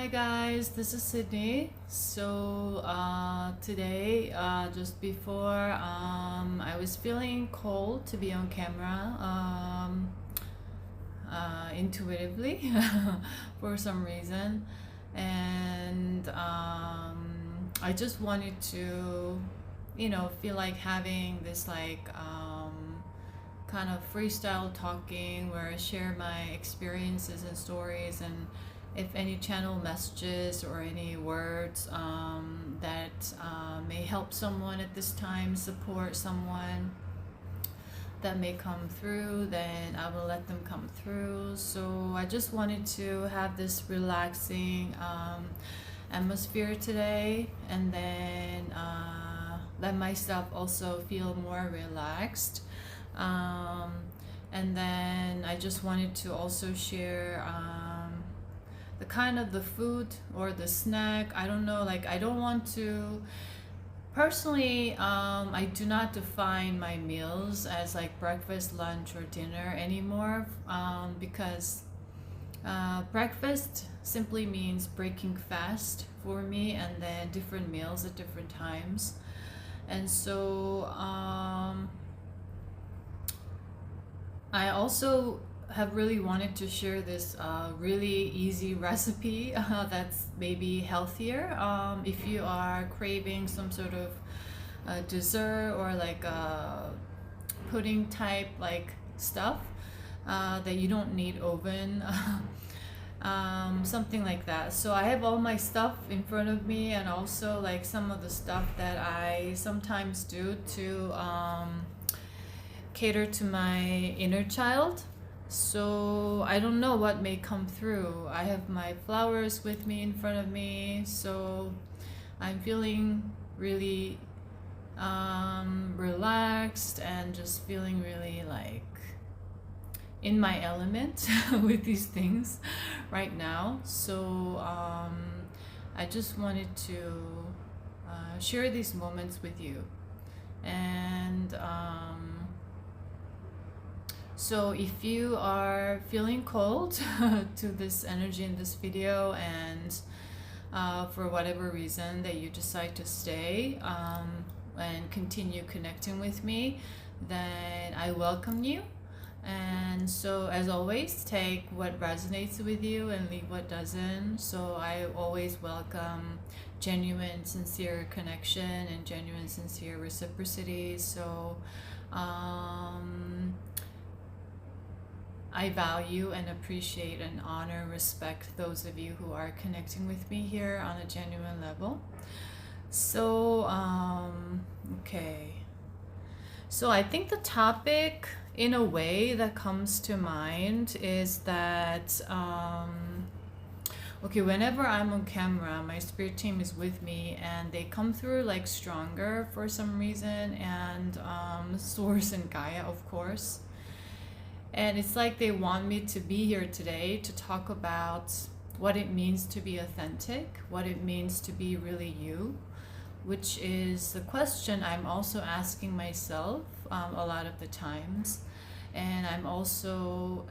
guys, this is Sidney. Today, just before, I was feeling cold to be on camera intuitively for some reason, and I just wanted to, feel like having this kind of freestyle talking where I share my experiences and stories, and if any channel messages or any words that may help someone at this time, support someone that may come through, then I will let them come through. So I just wanted to have this relaxing atmosphere today, and then let myself also feel more relaxed. And then I just wanted to also share the kind of the food or the snack. I don't know, I don't want to personally, I do not define my meals as like breakfast, lunch, or dinner anymore, because breakfast simply means breaking fast for me, and then different meals at different times. And so I also have really wanted to share this really easy recipe that's maybe healthier if you are craving some sort of dessert or like pudding type like stuff that you don't need oven. Something like that. So I have all my stuff in front of me, and also like some of the stuff that I sometimes do to cater to my inner child. So I don't know what may come through. I have my flowers with me in front of me, so I'm feeling really relaxed and just feeling really like in my element with these things right now. So I just wanted to share these moments with you. And so if you are feeling cold to this energy in this video, and for whatever reason that you decide to stay and continue connecting with me, then I welcome you. And so as always, take what resonates with you and leave what doesn't. So I always welcome genuine, sincere connection and genuine, sincere reciprocity. So I value and appreciate and honor, respect those of you who are connecting with me here on a genuine level. So, okay. So I think the topic, in a way, that comes to mind is that, okay, whenever I'm on camera, my spirit team is with me, and they come through like stronger for some reason, and Source and Gaia, of course. And it's like they want me to be here today to talk about what it means to be authentic, what it means to be really you, which is the question I'm also asking myself a lot of the times. And I'm also,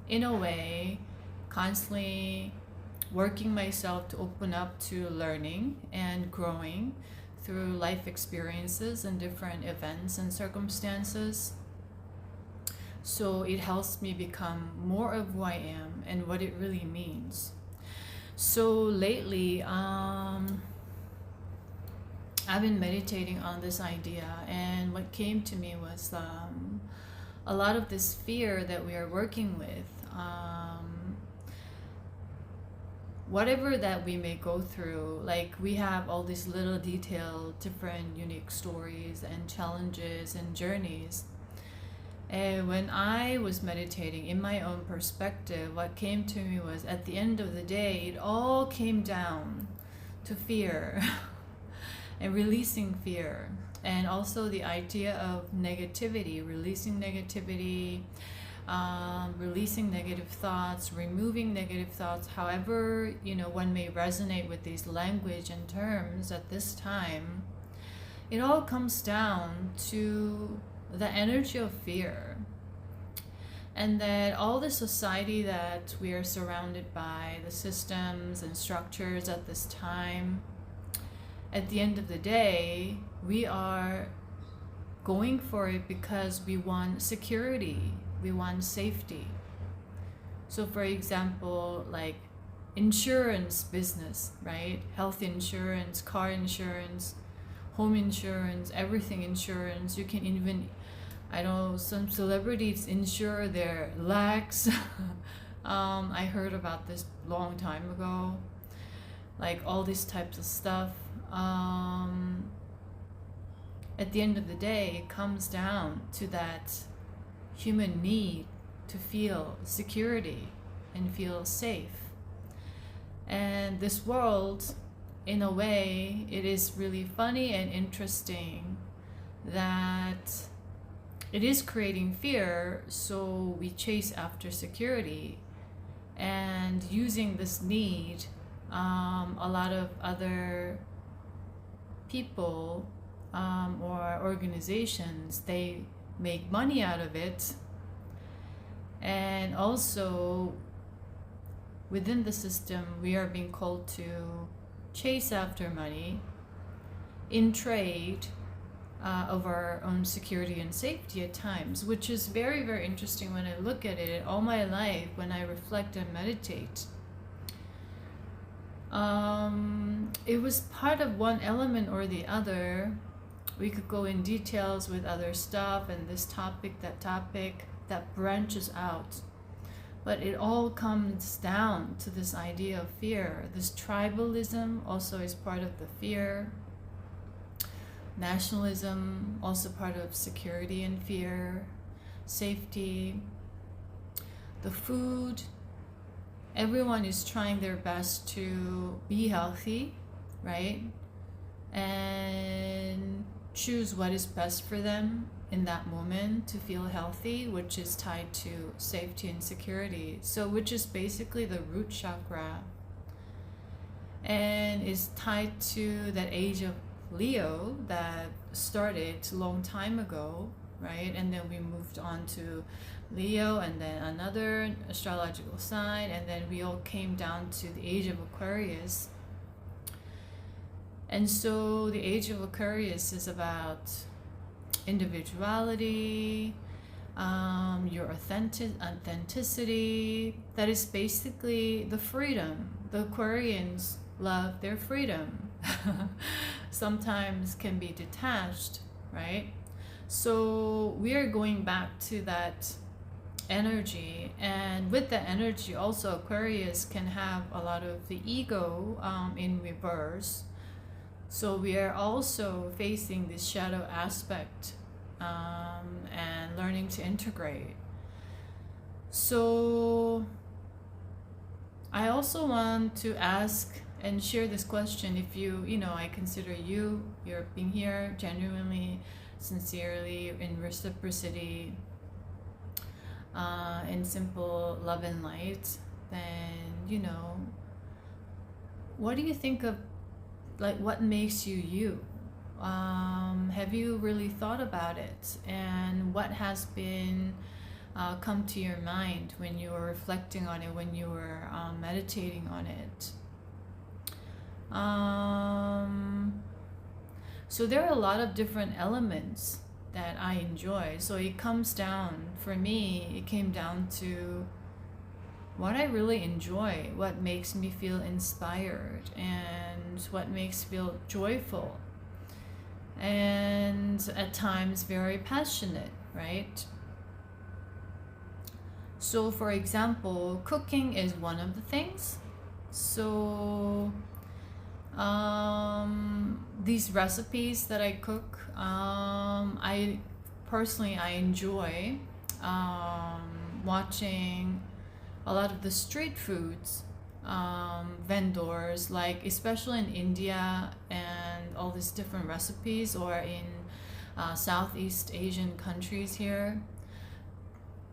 in a way, constantly working myself to open up to learning and growing through life experiences and different events and circumstances. So it helps me become more of who I am and what it really means. So lately, I've been meditating on this idea, and what came to me was a lot of this fear that we are working with. Whatever that we may go through, like we have all these little detailed, different, unique stories and challenges and journeys. And when I was meditating in my own perspective, what came to me was, at the end of the day, it all came down to fear and releasing fear. And also the idea of negativity, releasing negativity, releasing negative thoughts, removing negative thoughts, however, one may resonate with these language and terms at this time. It all comes down to the energy of fear. And that all the society that we are surrounded by, the systems and structures at this time, at the end of the day, we are going for it because we want security, we want safety. So for example, like insurance business, right? Health insurance, car insurance, home insurance, everything insurance. You can even, I know some celebrities insure their legs. I heard about this long time ago. Like all these types of stuff. At the end of the day, it comes down to that human need to feel security and feel safe. And this world, in a way, it is really funny and interesting that it is creating fear, so we chase after security. And using this need, a lot of other people or organizations, they make money out of it. And also within the system, we are being called to chase after money in trade of our own security and safety at times, which is very, very interesting when I look at it all my life, when I reflect and meditate. It was part of one element or the other. We could go in details with other stuff and this topic, that branches out. But it all comes down to this idea of fear. This tribalism also is part of the fear. Nationalism, also part of security and fear. Safety. The food. Everyone is trying their best to be healthy, right? And choose what is best for them in that moment to feel healthy, which is tied to safety and security. So which is basically the root chakra and is tied to that age of Leo that started a long time ago, right? And then we moved on to Leo and then another astrological sign, and then we all came down to the age of Aquarius. And so the age of Aquarius is about individuality, your authenticity. That is basically the freedom. The Aquarians love their freedom. Sometimes can be detached, right? So we are going back to that energy, and with the energy also Aquarius can have a lot of the ego in reverse. So we are also facing this shadow aspect and learning to integrate. So I also want to ask and share this question. If I consider you're being here genuinely, sincerely, in reciprocity, in simple love and light, then, what do you think of, like, what makes you you? Have you really thought about it? And what has been come to your mind when you were reflecting on it, when you were meditating on it? So there are a lot of different elements that I enjoy. So it comes down, for me, it came down to what I really enjoy, what makes me feel inspired, and what makes me feel joyful, and at times very passionate, right? So for example, cooking is one of the things. So these recipes that I cook, I enjoy watching a lot of the street foods vendors, like especially in India and all these different recipes, or in Southeast Asian countries here.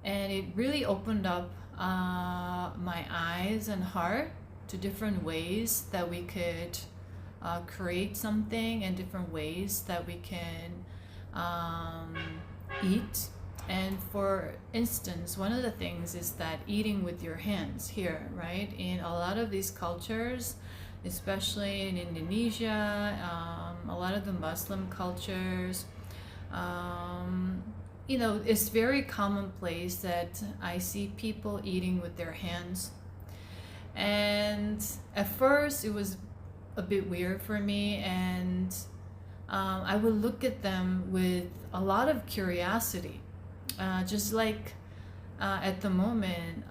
And it really opened up my eyes and heart to different ways that we could create something, and different ways that we can eat. And for instance, one of the things is that eating with your hands here, right? In a lot of these cultures, especially in Indonesia, a lot of the Muslim cultures, um, it's very commonplace that I see people eating with their hands. And at first, it was a bit weird for me, and I would look at them with a lot of curiosity. Just like at the moment,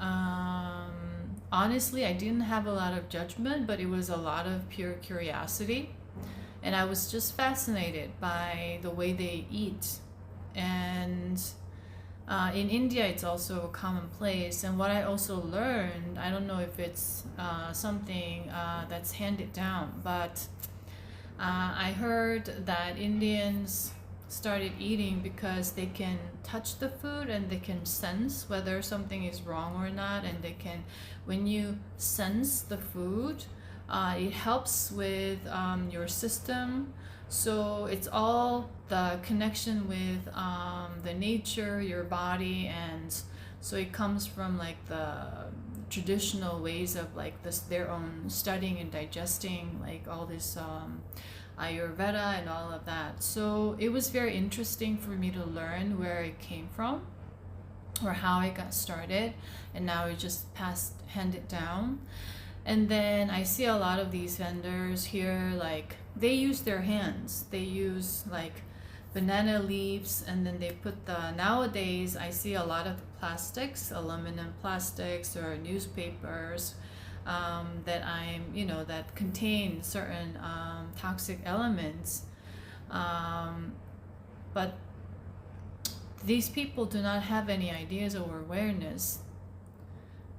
honestly, I didn't have a lot of judgment, but it was a lot of pure curiosity. And I was just fascinated by the way they eat. And in India, it's also commonplace. And what I also learned, I don't know if it's something that's handed down, but I heard that Indians started eating because they can touch the food and they can sense whether something is wrong or not. And they can, when you sense the food, it helps with your system. So it's all the connection with the nature, your body, and so it comes from like the traditional ways of like this, their own studying and digesting, like all this Ayurveda and all of that. So it was very interesting for me to learn where it came from or how it got started, and now it just handed down. And then I see a lot of these vendors here, like they use their hands. They use like banana leaves, and then they put nowadays I see a lot of the plastics, aluminum plastics or newspapers that contain certain toxic elements. But these people do not have any ideas or awareness.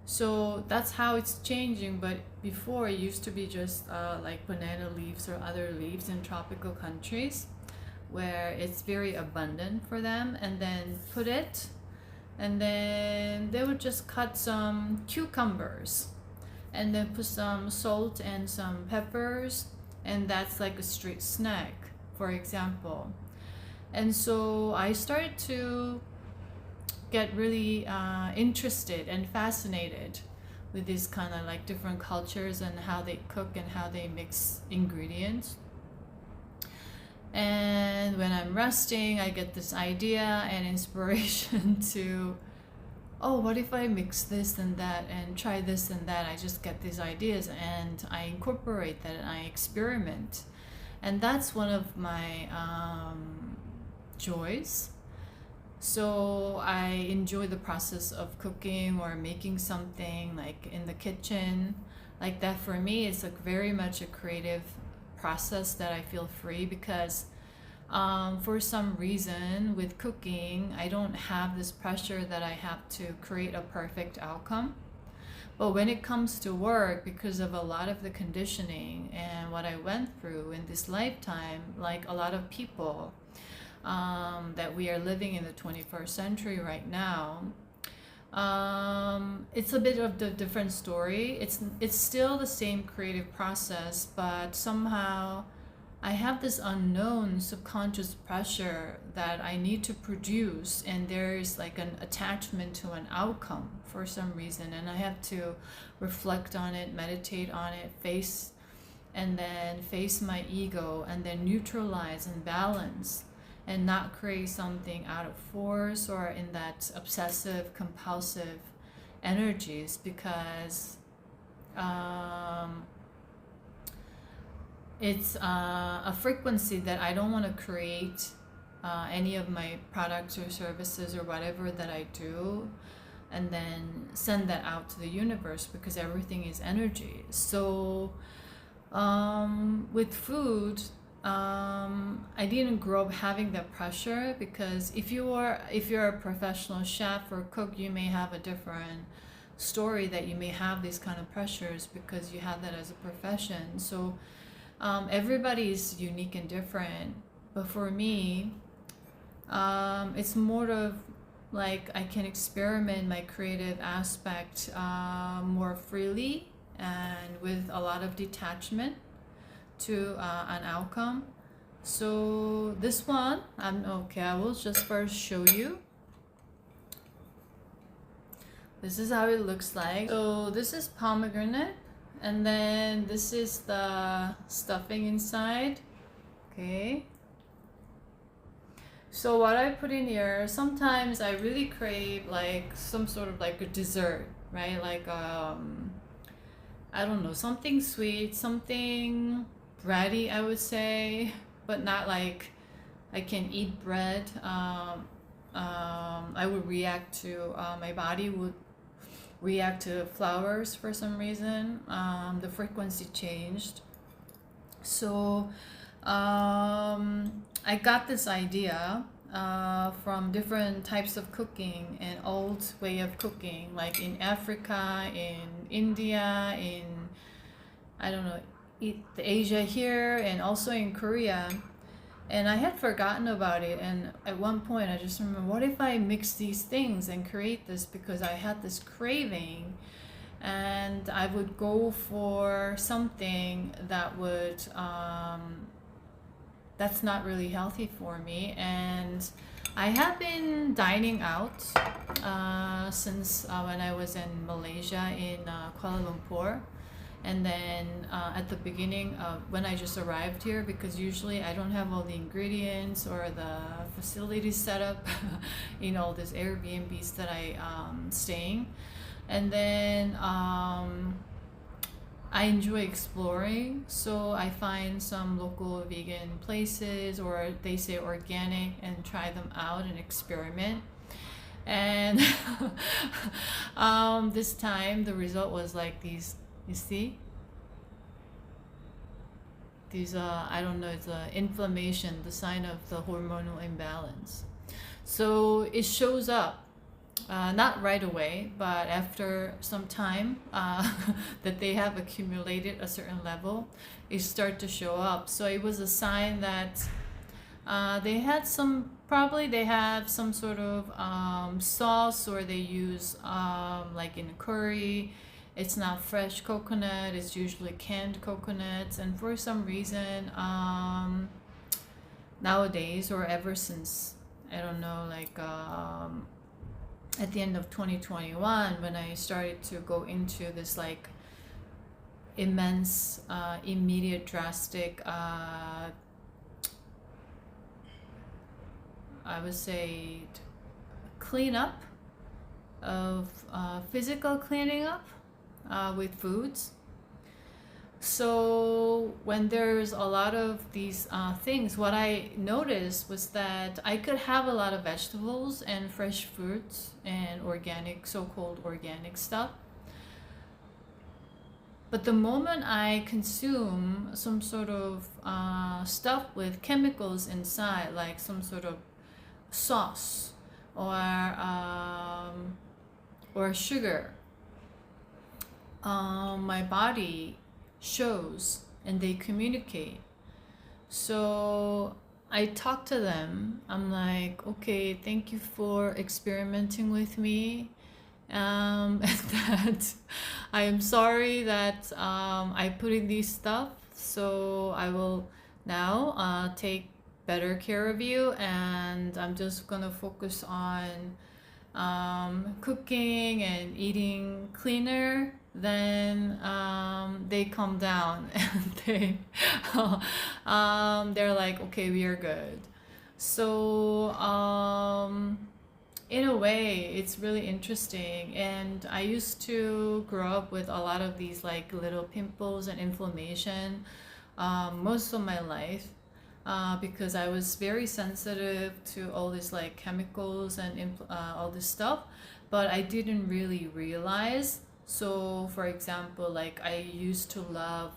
So that's how it's changing. But before, it used to be just like banana leaves or other leaves in tropical countries where it's very abundant for them, and then put it, and then they would just cut some cucumbers and then put some salt and some peppers, and that's like a street snack, for example. And so I started to get really interested and fascinated with these kind of like different cultures and how they cook and how they mix ingredients. And when I'm resting, I get this idea and inspiration to, oh, what if I mix this and that and try this and that? I just get these ideas and I incorporate that and I experiment. And that's one of my joys. So I enjoy the process of cooking or making something like in the kitchen. Like that for me, it's like very much a creative process that I feel free, because for some reason with cooking, I don't have this pressure that I have to create a perfect outcome. But when it comes to work, because of a lot of the conditioning and what I went through in this lifetime, like a lot of people that we are living in the 21st century right now, it's a bit of the different story. It's still the same creative process, but somehow I have this unknown subconscious pressure that I need to produce, and there is like an attachment to an outcome for some reason, and I have to reflect on it, meditate on it, face my ego, and then neutralize and balance, and not create something out of force or in that obsessive compulsive energies, because it's a frequency that I don't want to create any of my products or services or whatever that I do and then send that out to the universe, because everything is energy. So with food, I didn't grow up having that pressure, because if you're a professional chef or cook, you may have a different story, that you may have these kind of pressures because you have that as a profession. So everybody is unique and different. But for me, it's more of like I can experiment my creative aspect more freely and with a lot of detachment to an outcome. So this one, I will just first show you. This is how it looks like. So this is pomegranate, and then this is the stuffing inside. Okay. So what I put in here, sometimes I really crave like some sort of like a dessert, right? Like I don't know, something sweet, something bready, I would say, but not like I can eat bread. I would react to my body would react to flowers for some reason. The frequency changed. So I got this idea from different types of cooking and old way of cooking, like in Africa, in India, in I don't know, Asia here, and also in Korea. And I had forgotten about it. And at one point, I just remember, what if I mix these things and create this? Because I had this craving, and I would go for something that would that's not really healthy for me. And I have been dining out since when I was in Malaysia, in Kuala Lumpur. And then at the beginning of when I just arrived here, because usually I don't have all the ingredients or the facilities set up in all these Airbnbs that I staying. And then I enjoy exploring, so I find some local vegan places, or they say organic, and try them out and experiment. And this time the result was like these, you see? These, I don't know, it's inflammation, the sign of the hormonal imbalance. So it shows up, not right away, but after some time that they have accumulated a certain level, it start to show up. So it was a sign that they had some, probably they have some sort of sauce, or they use like in curry, it's not fresh coconut, it's usually canned coconuts. And for some reason nowadays, or ever since, I don't know, like at the end of 2021, when I started to go into this like immense immediate drastic I would say cleanup of physical cleaning up with foods. So when there's a lot of these things, what I noticed was that I could have a lot of vegetables and fresh fruits and organic, so-called organic stuff. But the moment I consume some sort of stuff with chemicals inside, like some sort of sauce or sugar, my body shows and they communicate. So I talk to them. I'm like, okay, thank you for experimenting with me. And that I am sorry that I put in these stuff. So I will now take better care of you, and I'm just gonna focus on cooking and eating cleaner. Then they calm down and they're like, okay, we are good. So in a way, it's really interesting. And I used to grow up with a lot of these like little pimples and inflammation most of my life. Because I was very sensitive to all these like chemicals and all this stuff, but I didn't really realize. So for example, like I used to love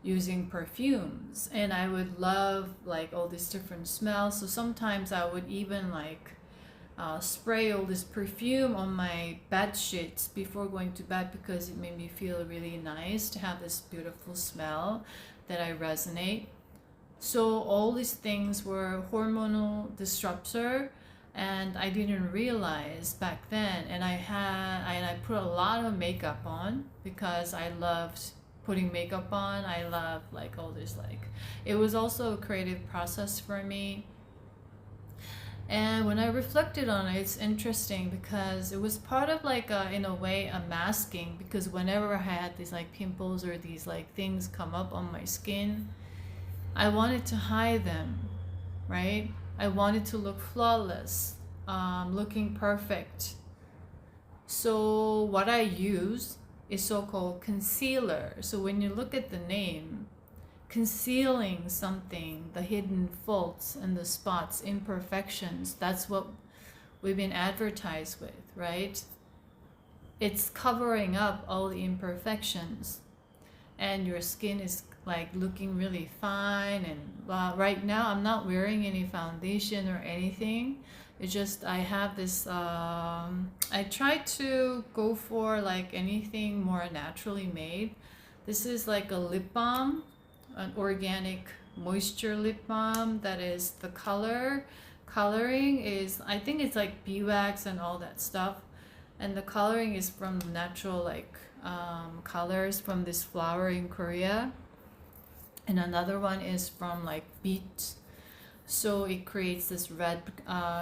using perfumes, and I would love like all these different smells. So sometimes I would even like spray all this perfume on my bed sheets before going to bed, because it made me feel really nice to have this beautiful smell that I resonate. So all these things were hormonal disruptor, and I didn't realize back then. And I put a lot of makeup on because I loved putting makeup on. I love like all this, like it was also a creative process for me. And when I reflected on it, it's interesting because it was part of like in a way a masking, because whenever I had these like pimples or these like things come up on my skin, I wanted to hide them, right? I wanted to look flawless, looking perfect. So what I use is so-called concealer. So when you look at the name, concealing something, the hidden faults and the spots, imperfections, that's what we've been advertised with, right? It's covering up all the imperfections, and your skin is like looking really fine. And right now I'm not wearing any foundation or anything. It's just I have this I try to go for like anything more naturally made. This is like a lip balm, an organic moisture lip balm. That is the coloring is, I think it's like beeswax and all that stuff, and the coloring is from natural like colors from this flower in Korea, and another one is from like beet, so it creates this red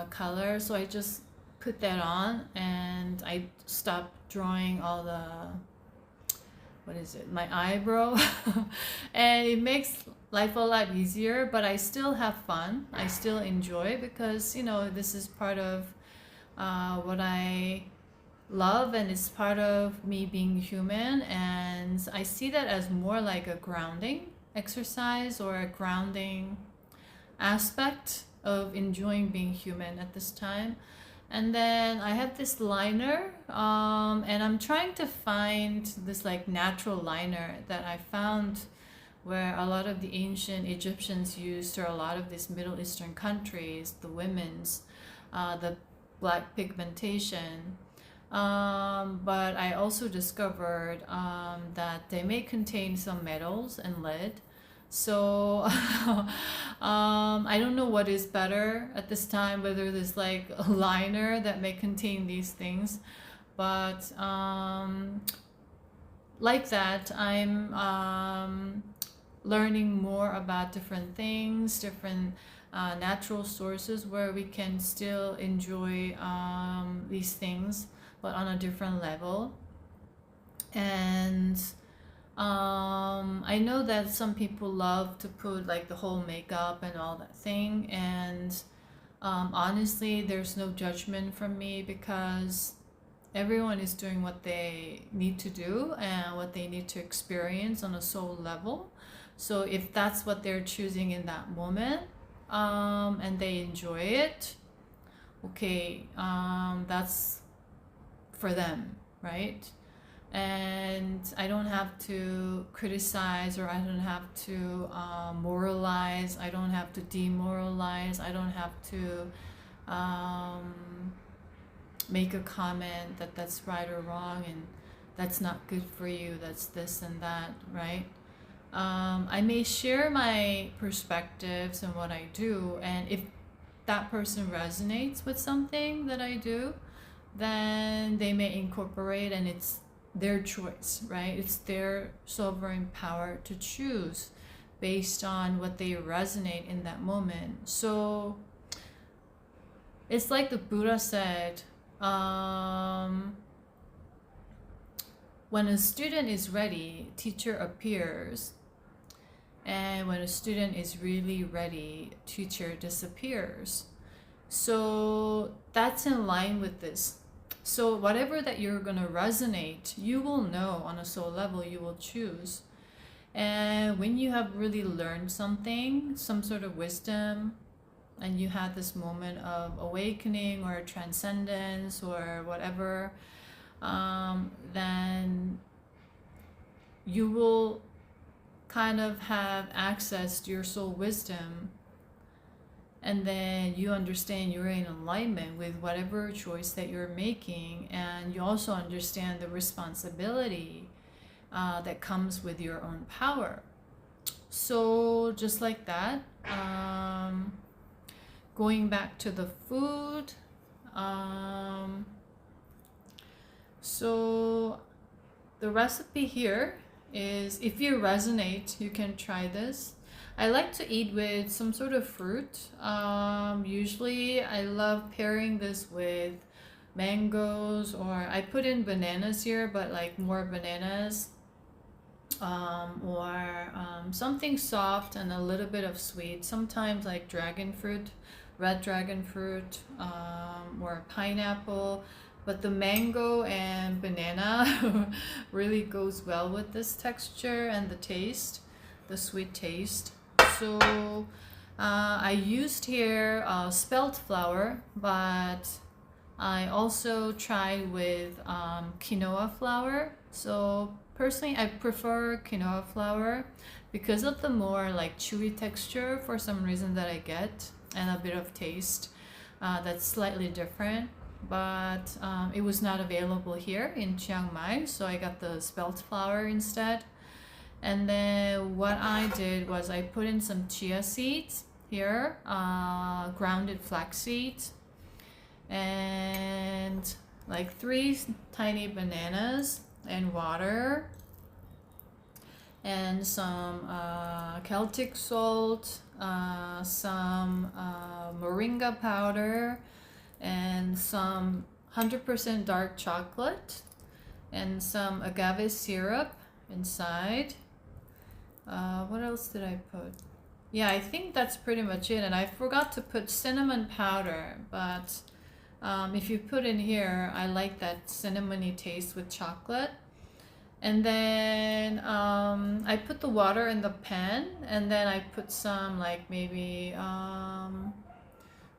color. So I just put that on and I stopped drawing all the, what is it, my eyebrow. And it makes life a lot easier, but I still have fun, I still enjoy, because you know this is part of what I love, and it's part of me being human. And I see that as more like a grounding exercise or a grounding aspect of enjoying being human at this time. And then I have this liner, and I'm trying to find this like natural liner that I found where a lot of the ancient Egyptians used, or a lot of these Middle Eastern countries, the women's, the black pigmentation. But I also discovered that they may contain some metals and lead. So I don't know what is better at this time, whether there's like a liner that may contain these things. But like that, I'm learning more about different things, different natural sources where we can still enjoy these things, but on a different level. And I know that some people love to put like the whole makeup and all that thing, and honestly, there's no judgment from me, because everyone is doing what they need to do and what they need to experience on a soul level. So if that's what they're choosing in that moment, and they enjoy it, okay, that's for them, right? And I don't have to criticize, or I don't have to moralize, I don't have to demoralize, I don't have to make a comment that that's right or wrong, and that's not good for you, that's this and that, right? I may share my perspectives and what I do, and if that person resonates with something that I do, then they may incorporate, and it's their choice, right? It's their sovereign power to choose based on what they resonate in that moment. So it's like the Buddha said, when a student is ready, teacher appears. And when a student is really ready, teacher disappears. So that's in line with this. So whatever that you're going to resonate, you will know on a soul level, you will choose. And when you have really learned something, some sort of wisdom, and you had this moment of awakening or transcendence or whatever, then you will kind of have access to your soul wisdom, and then you understand you're in alignment with whatever choice that you're making, and you also understand the responsibility that comes with your own power. So just like that, going back to the food, so the recipe here is, if you resonate, you can try this. I like to eat with some sort of fruit. Usually I love pairing this with mangoes, or I put in bananas here, but like more bananas, or something soft and a little bit of sweet. Sometimes like dragon fruit, red dragon fruit, or pineapple. But the mango and banana really goes well with this texture and the taste, the sweet taste. So I used here spelt flour, but I also tried with quinoa flour. So personally, I prefer quinoa flour because of the more like chewy texture for some reason that I get, and a bit of taste that's slightly different. But it was not available here in Chiang Mai, so I got the spelt flour instead. And then what I did was I put in some chia seeds here, grounded flax seeds, and like 3 tiny bananas and water, and some Celtic salt, some moringa powder, and some 100% dark chocolate, and some agave syrup inside. What else did I put? Yeah, I think that's pretty much it. And I forgot to put cinnamon powder, but if you put in here, I like that cinnamony taste with chocolate. And then I put the water in the pan, and then I put some like maybe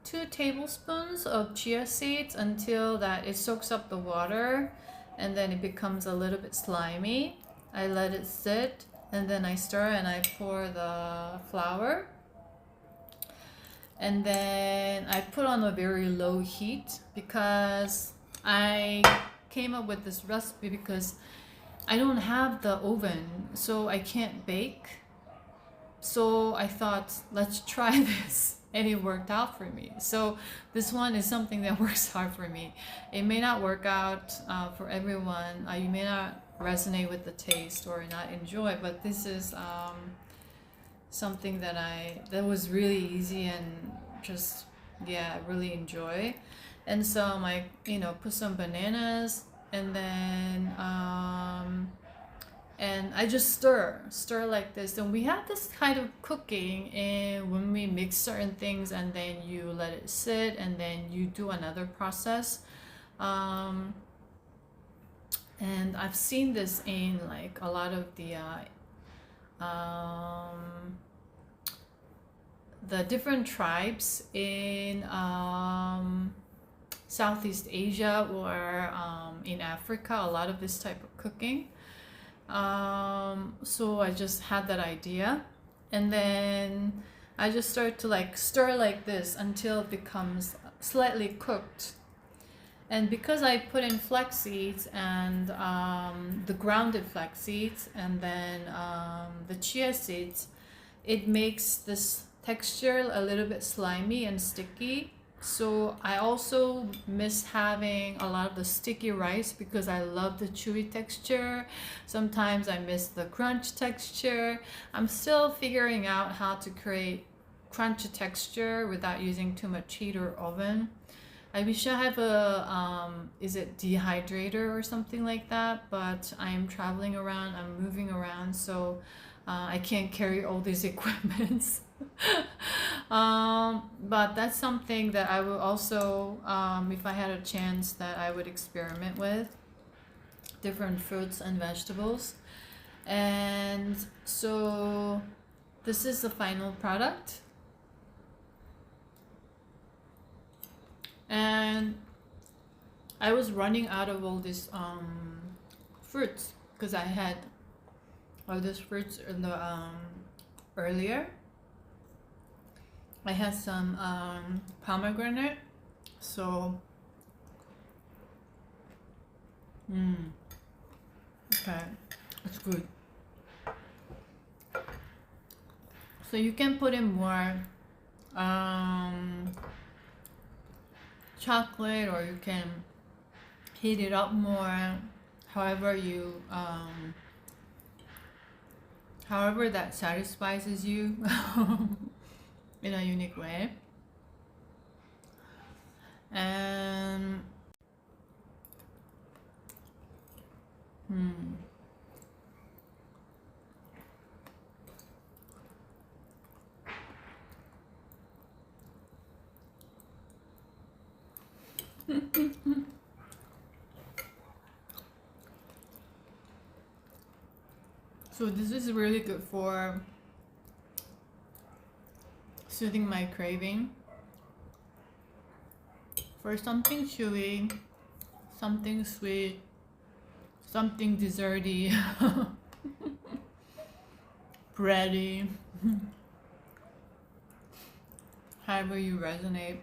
2 tablespoons of chia seeds until that it soaks up the water, and then it becomes a little bit slimy. I let it sit, and then I stir and I pour the flour, and then I put on a very low heat because I came up with this recipe because I don't have the oven, so I can't bake. So I thought, let's try this. And it worked out for me. So this one is something that works hard for me. It may not work out for everyone. You may not resonate with the taste or not enjoy, but this is something that was really easy and just, yeah, I really enjoy. And so I put some bananas, and then and I just stir like this. And we have this kind of cooking, and when we mix certain things and then you let it sit and then you do another process. And I've seen this in like a lot of the different tribes in Southeast Asia, or in Africa, a lot of this type of cooking. So I just had that idea, and then I just start to like stir like this until it becomes slightly cooked. And because I put in flax seeds and the grounded flax seeds, and then the chia seeds, it makes this texture a little bit slimy and sticky. So I also miss having a lot of the sticky rice because I love the chewy texture. Sometimes I miss the crunch texture. I'm still figuring out how to create crunchy texture without using too much heat or oven. I wish I have a, is it dehydrator or something like that, but I'm traveling around, I'm moving around, so I can't carry all these equipments. But that's something that I will also, if I had a chance, that I would experiment with different fruits and vegetables. And so this is the final product. And I was running out of all these fruits because I had all these fruits in the earlier. I had some pomegranate, so okay, it's good. So you can put in more chocolate, or you can heat it up more, however however that satisfies you in a unique way. And hmm, so this is really good for soothing my craving for something chewy, something sweet, something desserty, bready, however you resonate.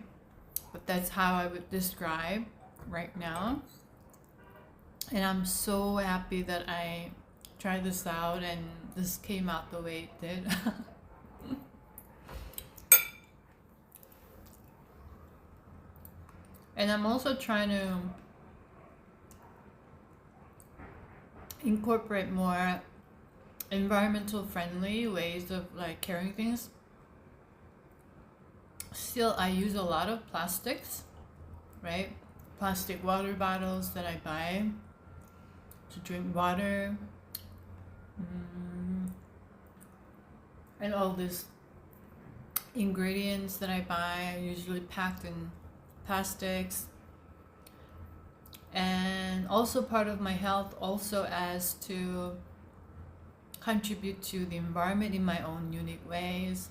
But that's how I would describe right now. And I'm so happy that I tried this out and this came out the way it did. And I'm also trying to incorporate more environmental friendly ways of like carrying things. Still, I use a lot of plastics, right? Plastic water bottles that I buy to drink water, and all these ingredients that I buy are usually packed in plastics. And also part of my health also as to contribute to the environment in my own unique ways.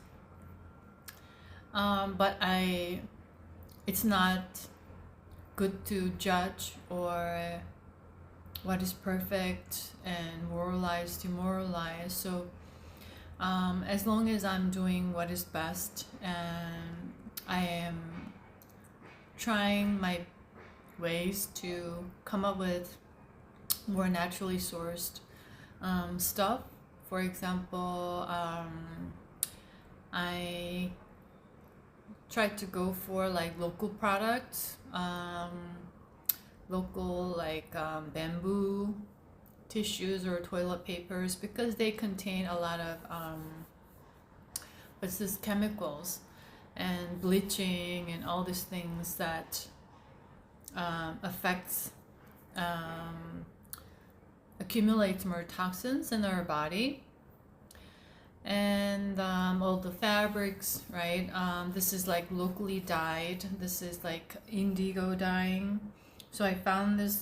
But it's not good to judge or what is perfect and moralize, demoralize. So as long as I'm doing what is best and I am trying my ways to come up with more naturally sourced stuff. For example, I tried to go for like local products, local like bamboo tissues or toilet papers, because they contain a lot of what's this, chemicals and bleaching and all these things that affects accumulates more toxins in our body. And all the fabrics, right? This is like locally dyed. This is like indigo dyeing. So I found this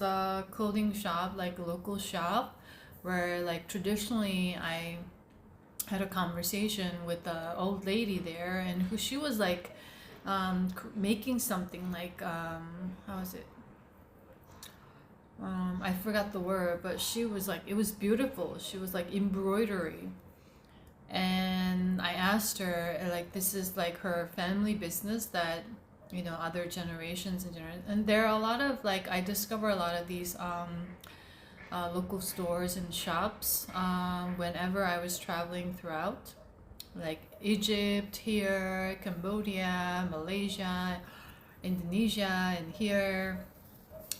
clothing shop, like a local shop, where like traditionally I had a conversation with the old lady there, and who she was like making something like how is it? I forgot the word, but she was like, it was beautiful. She was like embroidery. And I asked her, like, this is like her family business that, you know, other generations and there are a lot of like, I discover a lot of these local stores and shops whenever I was traveling throughout, like Egypt, here, Cambodia, Malaysia, Indonesia, and here,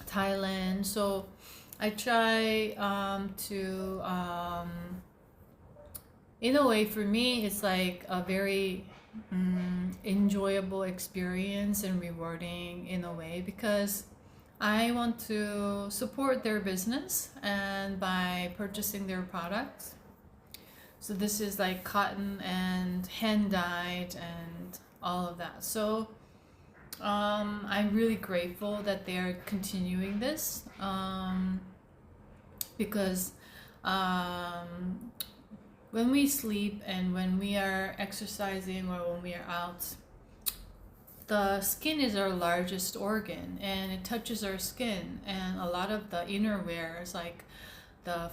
Thailand. So I try to in a way, for me, it's like a very enjoyable experience and rewarding in a way, because I want to support their business and by purchasing their products. So this is like cotton and hand dyed and all of that. So I'm really grateful that they are continuing this because when we sleep and when we are exercising or when we are out, the skin is our largest organ and it touches our skin. And a lot of the inner wears, like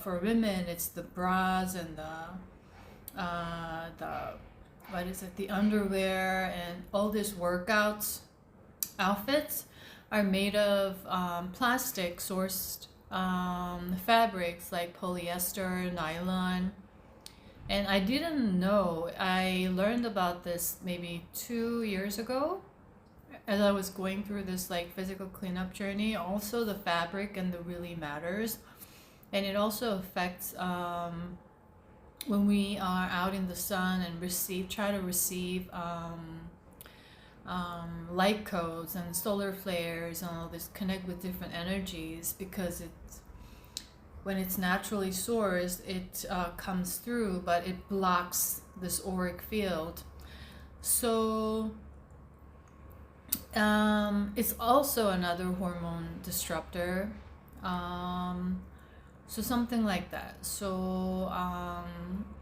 for women, it's the bras and the what is it, the underwear, and all these workouts outfits are made of plastic sourced fabrics like polyester, nylon. And I didn't know. I learned about this maybe 2 years ago as I was going through this like physical cleanup journey. Also, the fabric and the really matters, and it also affects when we are out in the sun and try to receive light codes and solar flares and all this, connect with different energies, because when it's naturally sourced, it comes through, but it blocks this auric field. So it's also another hormone disruptor. So something like that. So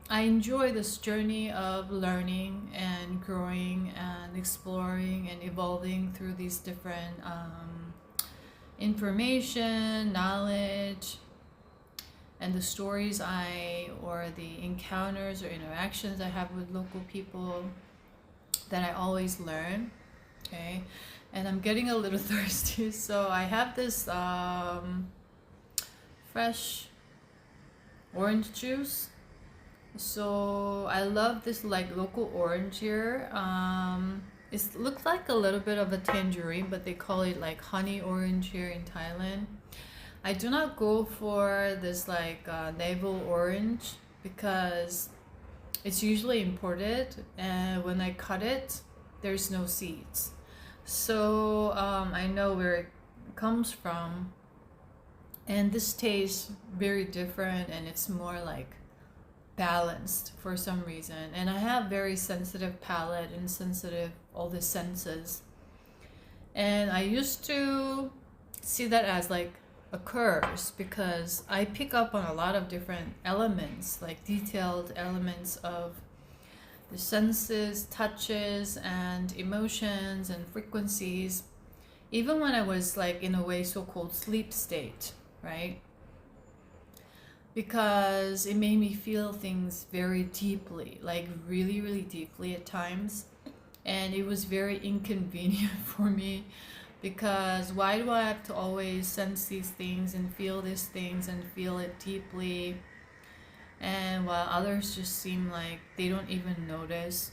I enjoy this journey of learning and growing and exploring and evolving through these different information, knowledge, and the stories or the encounters or interactions I have with local people that I always learn. Okay, and I'm getting a little thirsty, so I have this fresh orange juice. So I love this like local orange here. It looks like a little bit of a tangerine, but they call it like honey orange here in Thailand. I do not go for this like navel orange because it's usually imported, and when I cut it, there's no seeds. So I know where it comes from, and this tastes very different, and it's more like balanced for some reason. And I have very sensitive palate and sensitive all the senses, and I used to see that as like a curse because I pick up on a lot of different elements, like detailed elements of the senses, touches, and emotions and frequencies, even when I was like in a way so-called sleep state, right? Because it made me feel things very deeply, like really, really deeply at times. And it was very inconvenient for me because why do I have to always sense these things and feel these things and feel it deeply? And while others just seem like they don't even notice.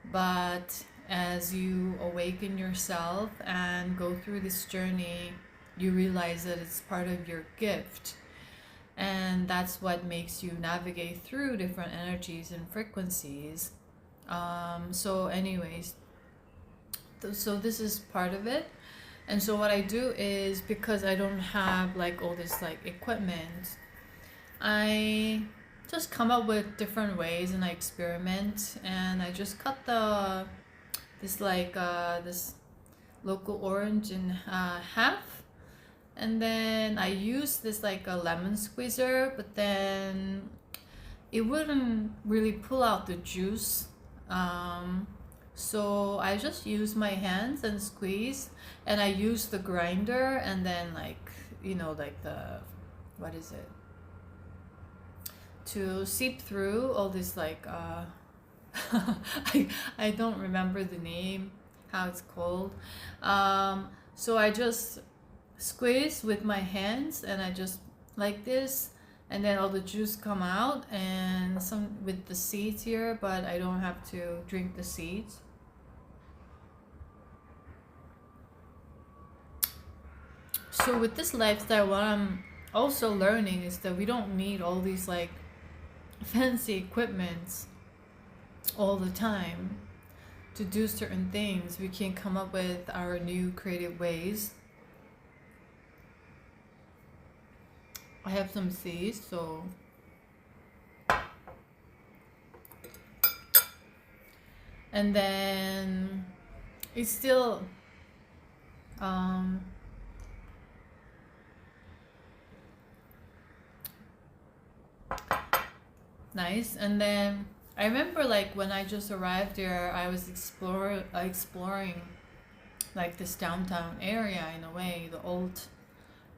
But as you awaken yourself and go through this journey, you realize that it's part of your gift. And that's what makes you navigate through different energies and frequencies. So anyways, so this is part of it. And so what I do is, because I don't have like all this like equipment, I just come up with different ways and I experiment, and I just cut this local orange in half, and then I use this like a lemon squeezer, but then it wouldn't really pull out the juice, so I just use my hands and squeeze, and I use the grinder, and then like like the, what is it, to seep through all this like I don't remember the name, how it's called. So I just squeeze with my hands, and I just like this, and then all the juice come out, and some with the seeds here, but I don't have to drink the seeds. So with this lifestyle, what I'm also learning is that we don't need all these like fancy equipments all the time to do certain things. We can come up with our new creative ways. I have some seeds, so and then it's still nice. And then I remember like when I just arrived there, I was exploring like this downtown area, in a way, the old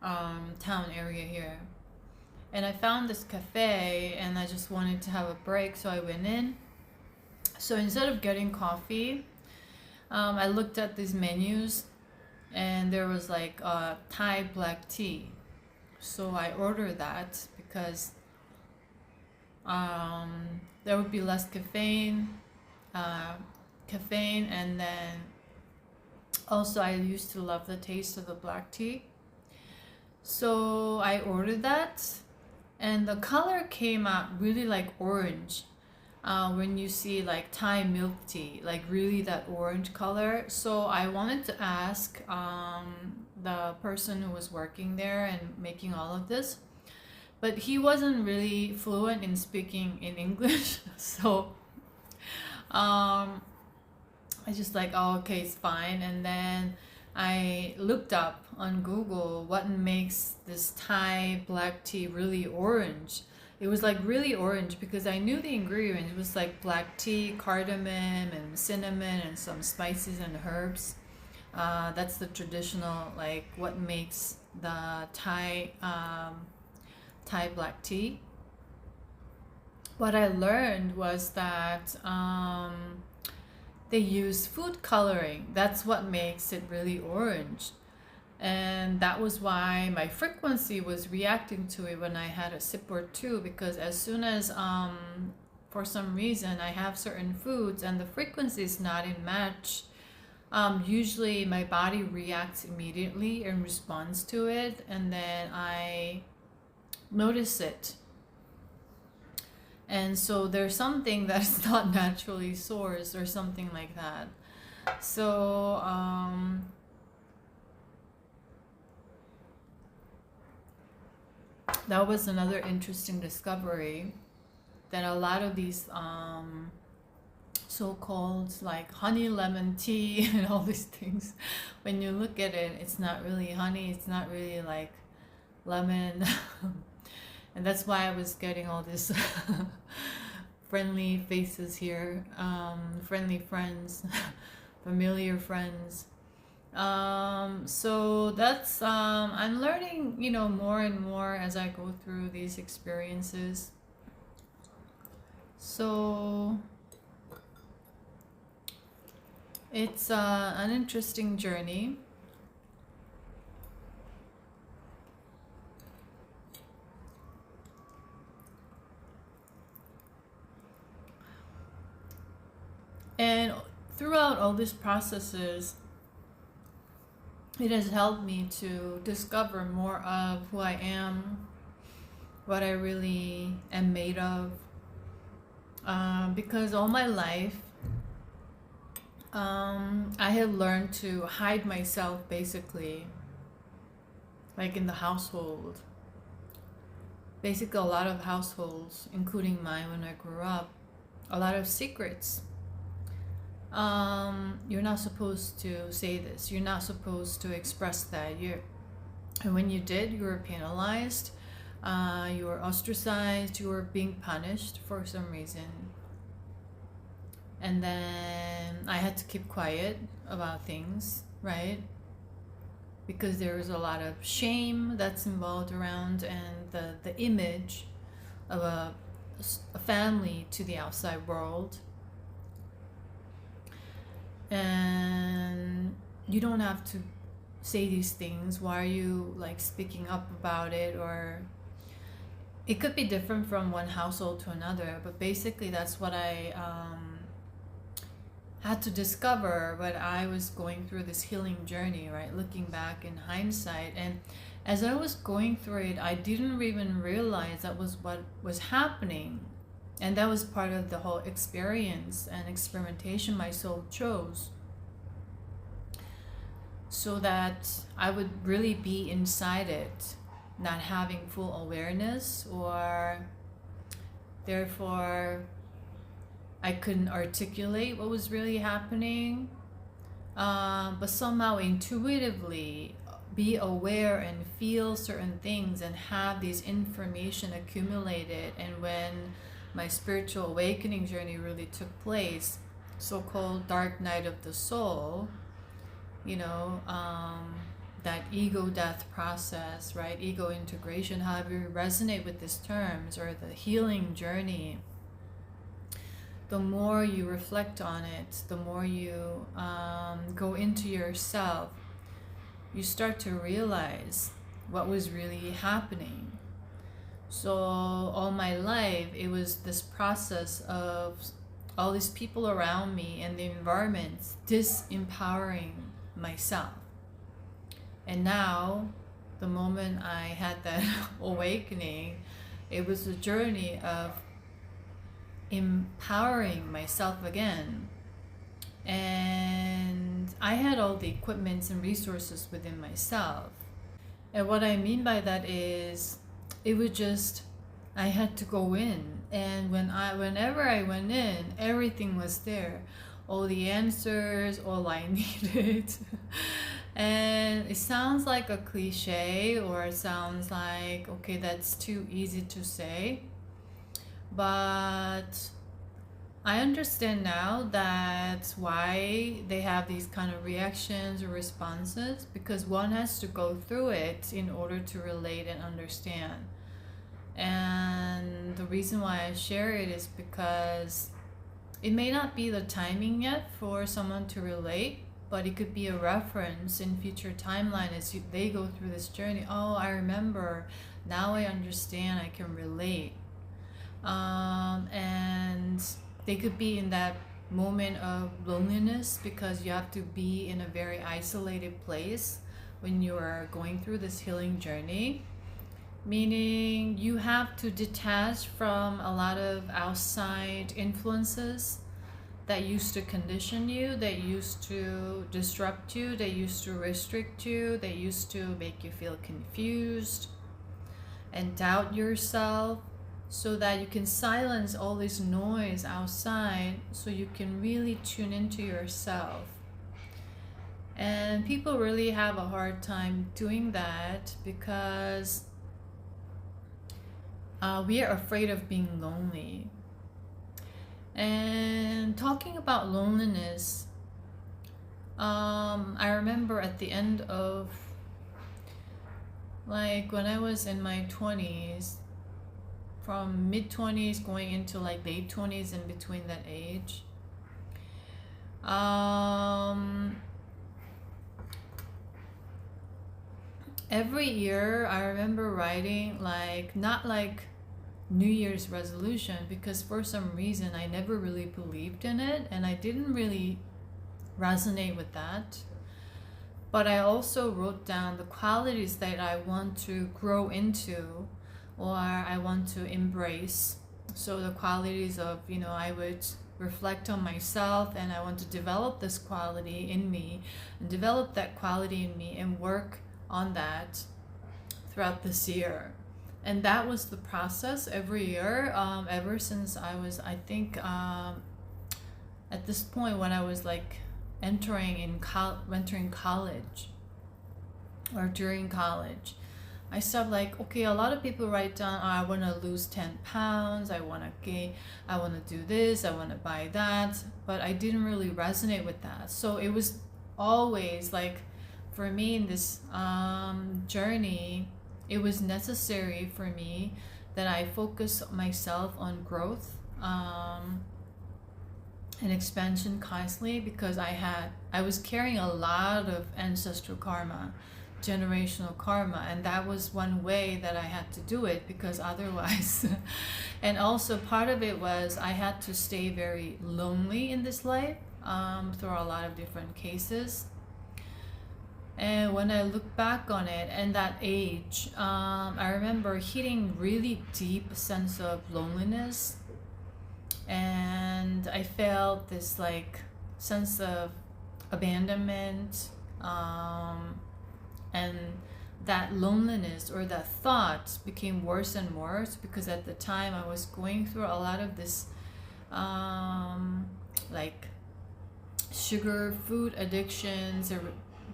town area here. And I found this cafe, and I just wanted to have a break, so I went in. So instead of getting coffee, I looked at these menus, and there was like Thai black tea. So I ordered that because there would be less caffeine, and then also I used to love the taste of the black tea. So I ordered that, and the color came out really like orange. When you see like Thai milk tea, like really that orange color. So I wanted to ask the person who was working there and making all of this, but he wasn't really fluent in speaking in English. So um, I just like, oh, okay, it's fine. And then I looked up on Google what makes this Thai black tea really orange. It was like really orange because I knew the ingredients. It was like black tea, cardamom, and cinnamon, and some spices and herbs. That's the traditional, like what makes the Thai black tea. What I learned was that they use food coloring. That's what makes it really orange. And that was why my frequency was reacting to it when I had a sip or two, because as soon as for some reason I have certain foods and the frequency is not in match, usually my body reacts immediately and responds to it, and then I notice it. And so there's something that's not naturally sourced or something like that. So that was another interesting discovery, that a lot of these so-called like honey lemon tea and all these things, when you look at it, it's not really honey, it's not really like lemon. And that's why I was getting all this friendly faces here, friendly friends, familiar friends. So that's I'm learning, more and more as I go through these experiences. So it's an interesting journey. And throughout all these processes, it has helped me to discover more of who I am, what I really am made of. Because all my life, I had learned to hide myself, basically, like in the household. Basically, a lot of households, including mine when I grew up, a lot of secrets. You're not supposed to say this. You're not supposed to express that. And when you did, you were penalized. You were ostracized. You were being punished for some reason. And then I had to keep quiet about things, right? Because there was a lot of shame that's involved around, and the image of a family to the outside world. And you don't have to say these things. Why are you like speaking up about it? Or it could be different from one household to another, but basically that's what I had to discover when I was going through this healing journey, right? Looking back in hindsight. And as I was going through it, I didn't even realize that was what was happening. And that was part of the whole experience and experimentation my soul chose, so that I would really be inside it, not having full awareness, or therefore I couldn't articulate what was really happening, but somehow intuitively be aware and feel certain things and have these information accumulated. And when my spiritual awakening journey really took place, so-called dark night of the soul, that ego death process, right? Ego integration, however you resonate with these terms, or the healing journey, the more you reflect on it, the more you go into yourself, you start to realize what was really happening. So all my life, it was this process of all these people around me and the environment disempowering myself. And now, the moment I had that awakening, It was a journey of empowering myself again. And I had all the equipments and resources within myself. And what I mean by that is it was just I had to go in, and whenever I went in, everything was there. All the answers, all I needed. And it sounds like a cliche, or it sounds like, okay, that's too easy to say. But I understand now that's why they have these kind of reactions or responses, because one has to go through it in order to relate and understand. And the reason why I share it is because it may not be the timing yet for someone to relate, but it could be a reference in future timeline as they go through this journey. Oh, I remember. Now I understand. I can relate. And they could be in that moment of loneliness because you have to be in a very isolated place when you are going through this healing journey. Meaning you have to detach from a lot of outside influences that used to condition you, that used to disrupt you, that used to restrict you, that used to make you feel confused and doubt yourself, so that you can silence all this noise outside so you can really tune into yourself. And people really have a hard time doing that because we are afraid of being lonely. And talking about loneliness, I remember at the end of, like, when I was in my 20s, from mid 20s going into like late 20s, in between that age, every year I remember writing, like, not like New Year's resolution, because for some reason I never really believed in it and I didn't really resonate with that. But I also wrote down the qualities that I want to grow into or I want to embrace. So the qualities of, I would reflect on myself and I want to develop this quality in me and develop that quality in me and work on that throughout this year. And that was the process every year, ever since I was, I think, at this point when I was like entering college or during college, I started like, okay, a lot of people write down, oh, I want to lose 10 pounds, I want to gain, I want to do this, I want to buy that, but I didn't really resonate with that. So it was always like, for me in this journey, it was necessary for me that I focus myself on growth and expansion constantly, because I was carrying a lot of ancestral karma, generational karma, and that was one way that I had to do it, because otherwise and also part of it was I had to stay very lonely in this life through a lot of different cases. And when I look back on it and that age, I remember hitting really deep sense of loneliness, and I felt this like sense of abandonment, and that loneliness or that thought became worse and worse, because at the time I was going through a lot of this like sugar food addictions, or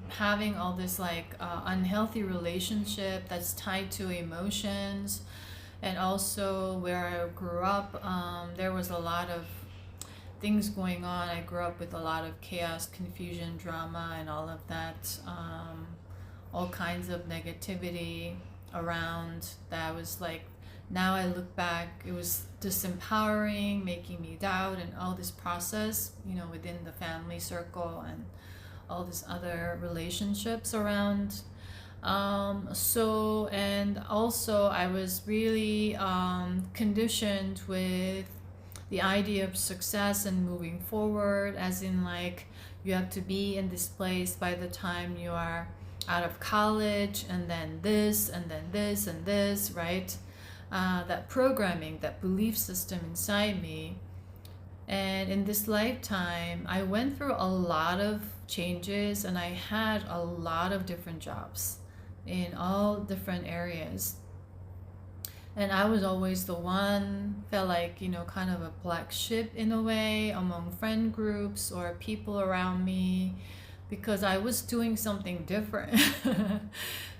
having all this like unhealthy relationship that's tied to emotions. And also where I grew up, there was a lot of things going on. I grew up with a lot of chaos, confusion, drama, and all of that, all kinds of negativity around that. Was like, now I look back, it was disempowering, making me doubt, and all this process, within the family circle and all these other relationships around. So, and also I was really conditioned with the idea of success and moving forward, as in like, you have to be in this place by the time you are out of college, and then this, and then this, and this, right? that programming, that belief system inside me. And in this lifetime, I went through a lot of changes and I had a lot of different jobs in all different areas. And I was always the one, felt like, kind of a black sheep in a way among friend groups or people around me because I was doing something different.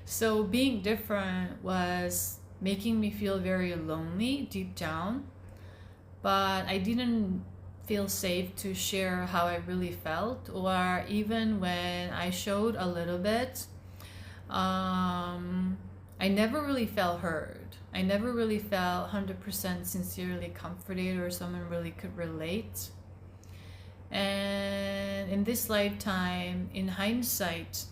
So being different was making me feel very lonely deep down, but I didn't feel safe to share how I really felt, or even when I showed a little bit, I never really felt heard. I never really felt 100% sincerely comforted or someone really could relate. And in this lifetime, in hindsight,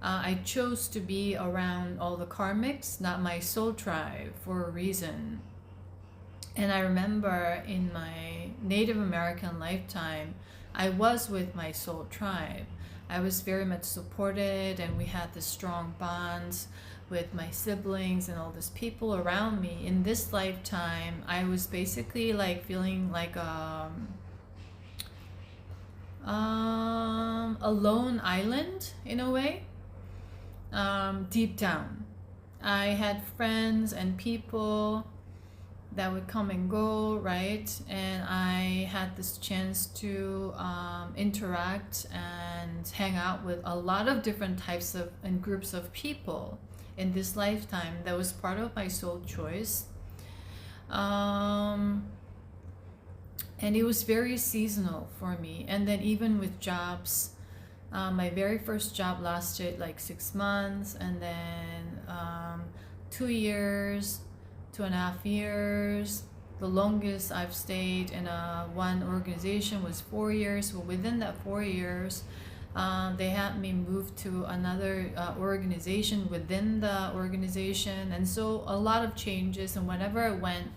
I chose to be around all the karmics, not my soul tribe, for a reason. And I remember in my Native American lifetime, I was with my soul tribe. I was very much supported, and we had this strong bonds with my siblings and all these people around me. In this lifetime, I was basically like feeling like a lone island in a way, deep down. I had friends and people that would come and go, right? And I had this chance to interact and hang out with a lot of different types of and groups of people in this lifetime. That was part of my soul choice. And it was very seasonal for me. And then even with jobs, my very first job lasted like 6 months, and then 2 years, 2.5 years. The longest I've stayed in one organization was 4 years. Well, within that 4 years, they had me move to another organization within the organization. And so a lot of changes. And whenever I went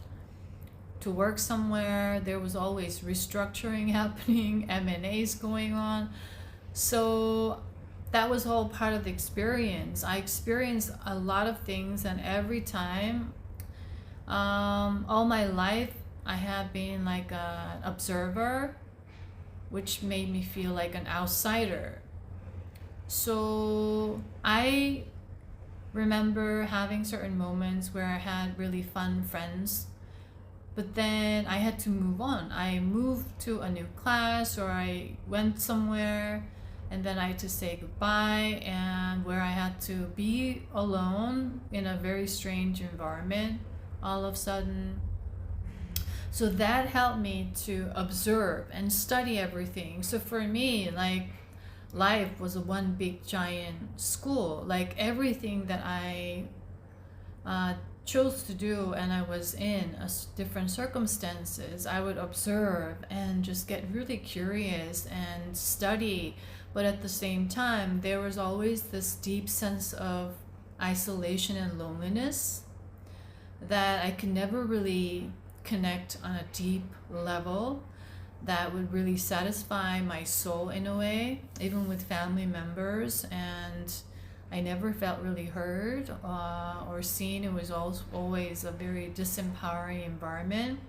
to work somewhere, there was always restructuring happening, M&As going on. So that was all part of the experience. I experienced a lot of things, and every time, all my life, I have been like an observer, which made me feel like an outsider. So I remember having certain moments where I had really fun friends, but then I had to move on. I moved to a new class, or I went somewhere, and then I had to say goodbye, and where I had to be alone in a very strange environment all of a sudden. So that helped me to observe and study everything. So for me, like, life was a one big giant school. Like, everything that I chose to do, and I was in different circumstances, I would observe and just get really curious and study. But at the same time, there was always this deep sense of isolation and loneliness that I could never really connect on a deep level that would really satisfy my soul in a way, even with family members. And I never felt really heard or seen. It was always a very disempowering environment.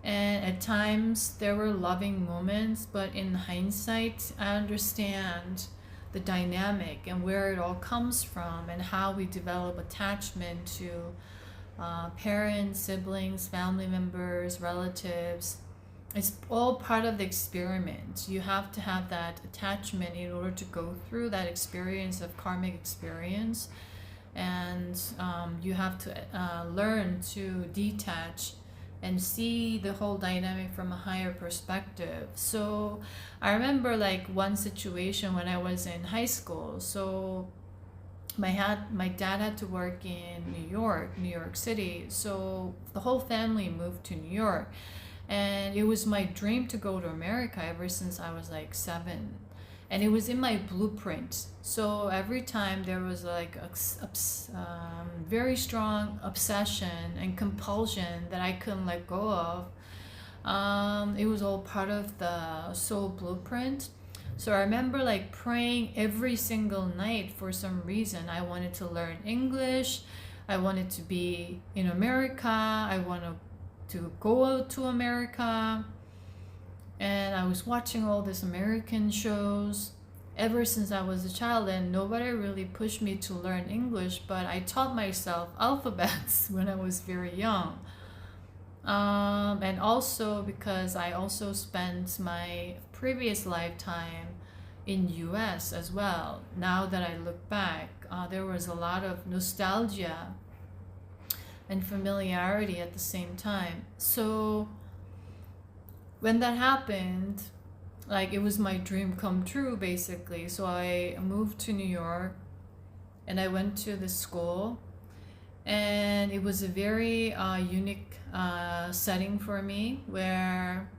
And at times there were loving moments, but in hindsight, I understand the dynamic and where it all comes from, and how we develop attachment to parents, siblings, family members, relatives. It's all part of the experiment. You have to have that attachment in order to go through that experience of karmic experience. And you have to learn to detach and see the whole dynamic from a higher perspective. So I remember like one situation when I was in high school. So my dad had to work in New York City. So the whole family moved to New York. And it was my dream to go to America ever since I was like 7. And it was in my blueprint. So every time there was like a very strong obsession and compulsion that I couldn't let go of, it was all part of the soul blueprint. So I remember like praying every single night for some reason. I wanted to learn English. I wanted to be in America. I wanted to go to America. And I was watching all these American shows ever since I was a child, and nobody really pushed me to learn English, but I taught myself alphabets when I was very young. And also because I also spent my previous lifetime in US as well. Now that I look back, there was a lot of nostalgia and familiarity at the same time. So when that happened, like it was my dream come true basically. So I moved to New York and I went to the school, and it was a very unique setting for me, where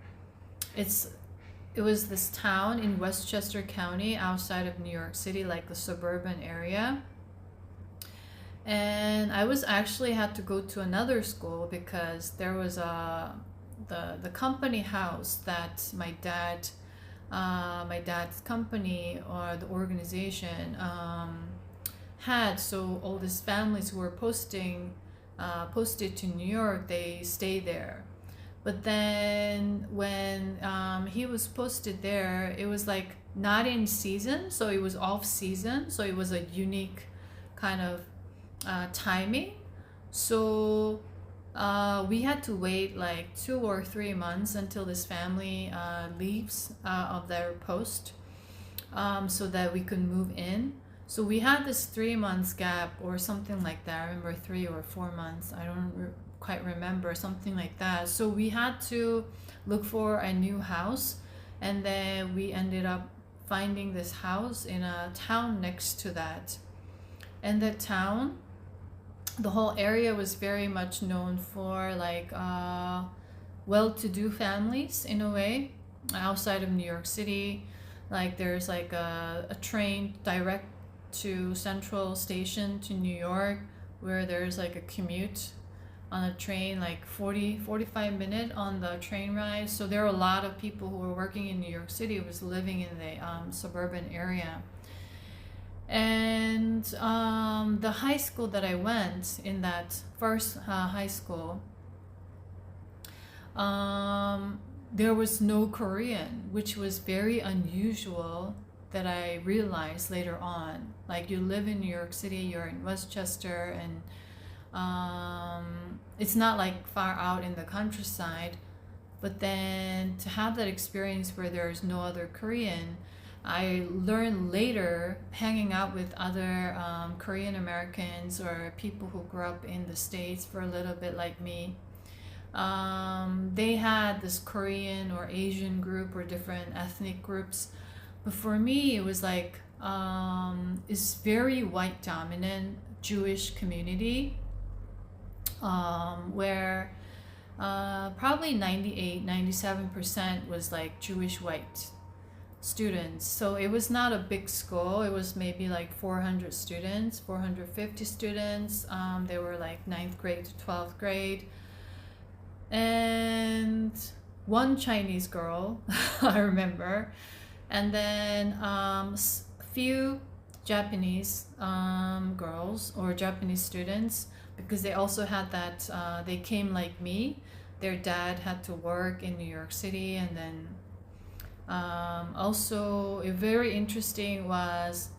it was this town in Westchester County outside of New York City, like the suburban area. And I was actually had to go to another school because there was the company house that my dad's company or the organization had. So all these families who were posted to New York, they stay there. But then when he was posted there, it was like not in season, so it was off season. So it was a unique kind of timing. So we had to wait like 2 or 3 months until this family leaves of their post, so that we could move in. So we had this 3 months gap or something like that. I remember 3 or 4 months. I don't quite remember, something like that. So we had to look for a new house, and then we ended up finding this house in a town next to that. And that town, the whole area was very much known for like well-to-do families in a way outside of New York City. Like there's like a train direct to Central Station to New York, where there's like a commute on a train, like 45 minute on the train ride. So there are a lot of people who were working in New York City who was living in the suburban area. And the high school that I went in, that first high school, there was no Korean, which was very unusual, that I realized later on. Like you live in New York City, you're in Westchester, and it's not like far out in the countryside. But then to have that experience where there's no other Korean, I learned later, hanging out with other Korean Americans or people who grew up in the States for a little bit like me. They had this Korean or Asian group or different ethnic groups. But for me, it was like it's very white dominant Jewish community, where probably 98-97% was like Jewish white students. So it was not a big school. It was maybe like 400 students, 450 students. They were like 9th grade to 12th grade. And one Chinese girl, I remember. And then few Japanese girls or Japanese students, because they also had that, they came like me. Their dad had to work in New York City, and then also very interesting was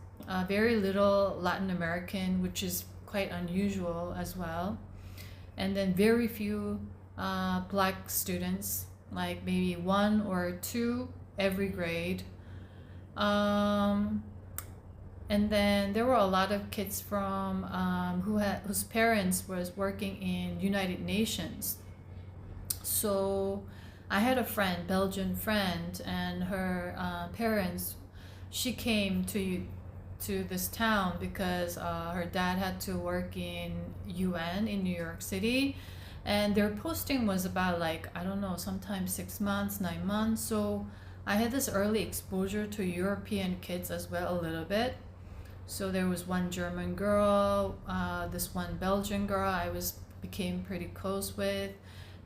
very little Latin American, which is quite unusual as well. And then very few black students, like maybe 1 or 2 every grade. And then there were a lot of kids from whose parents was working in United Nations. So I had a friend, Belgian friend, and her parents, she came to this town because her dad had to work in UN in New York City, and their posting was about like, I don't know, sometimes 6 months, 9 months. So I had this early exposure to European kids as well, a little bit. So there was one German girl, this one Belgian girl I became pretty close with.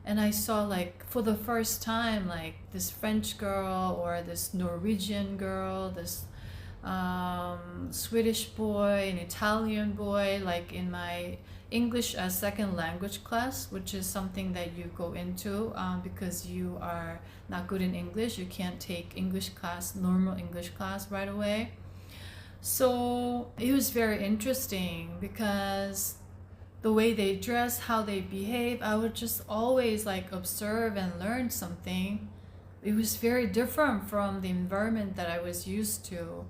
And I saw like for the first time like this French girl or this Norwegian girl, this Swedish boy, an Italian boy, like in my English as second language class, which is something that you go into because you are not good in English. You can't take English class, normal English class right away. So it was very interesting because the way they dress, how they behave, I would just always like observe and learn something. It was very different from the environment that I was used to.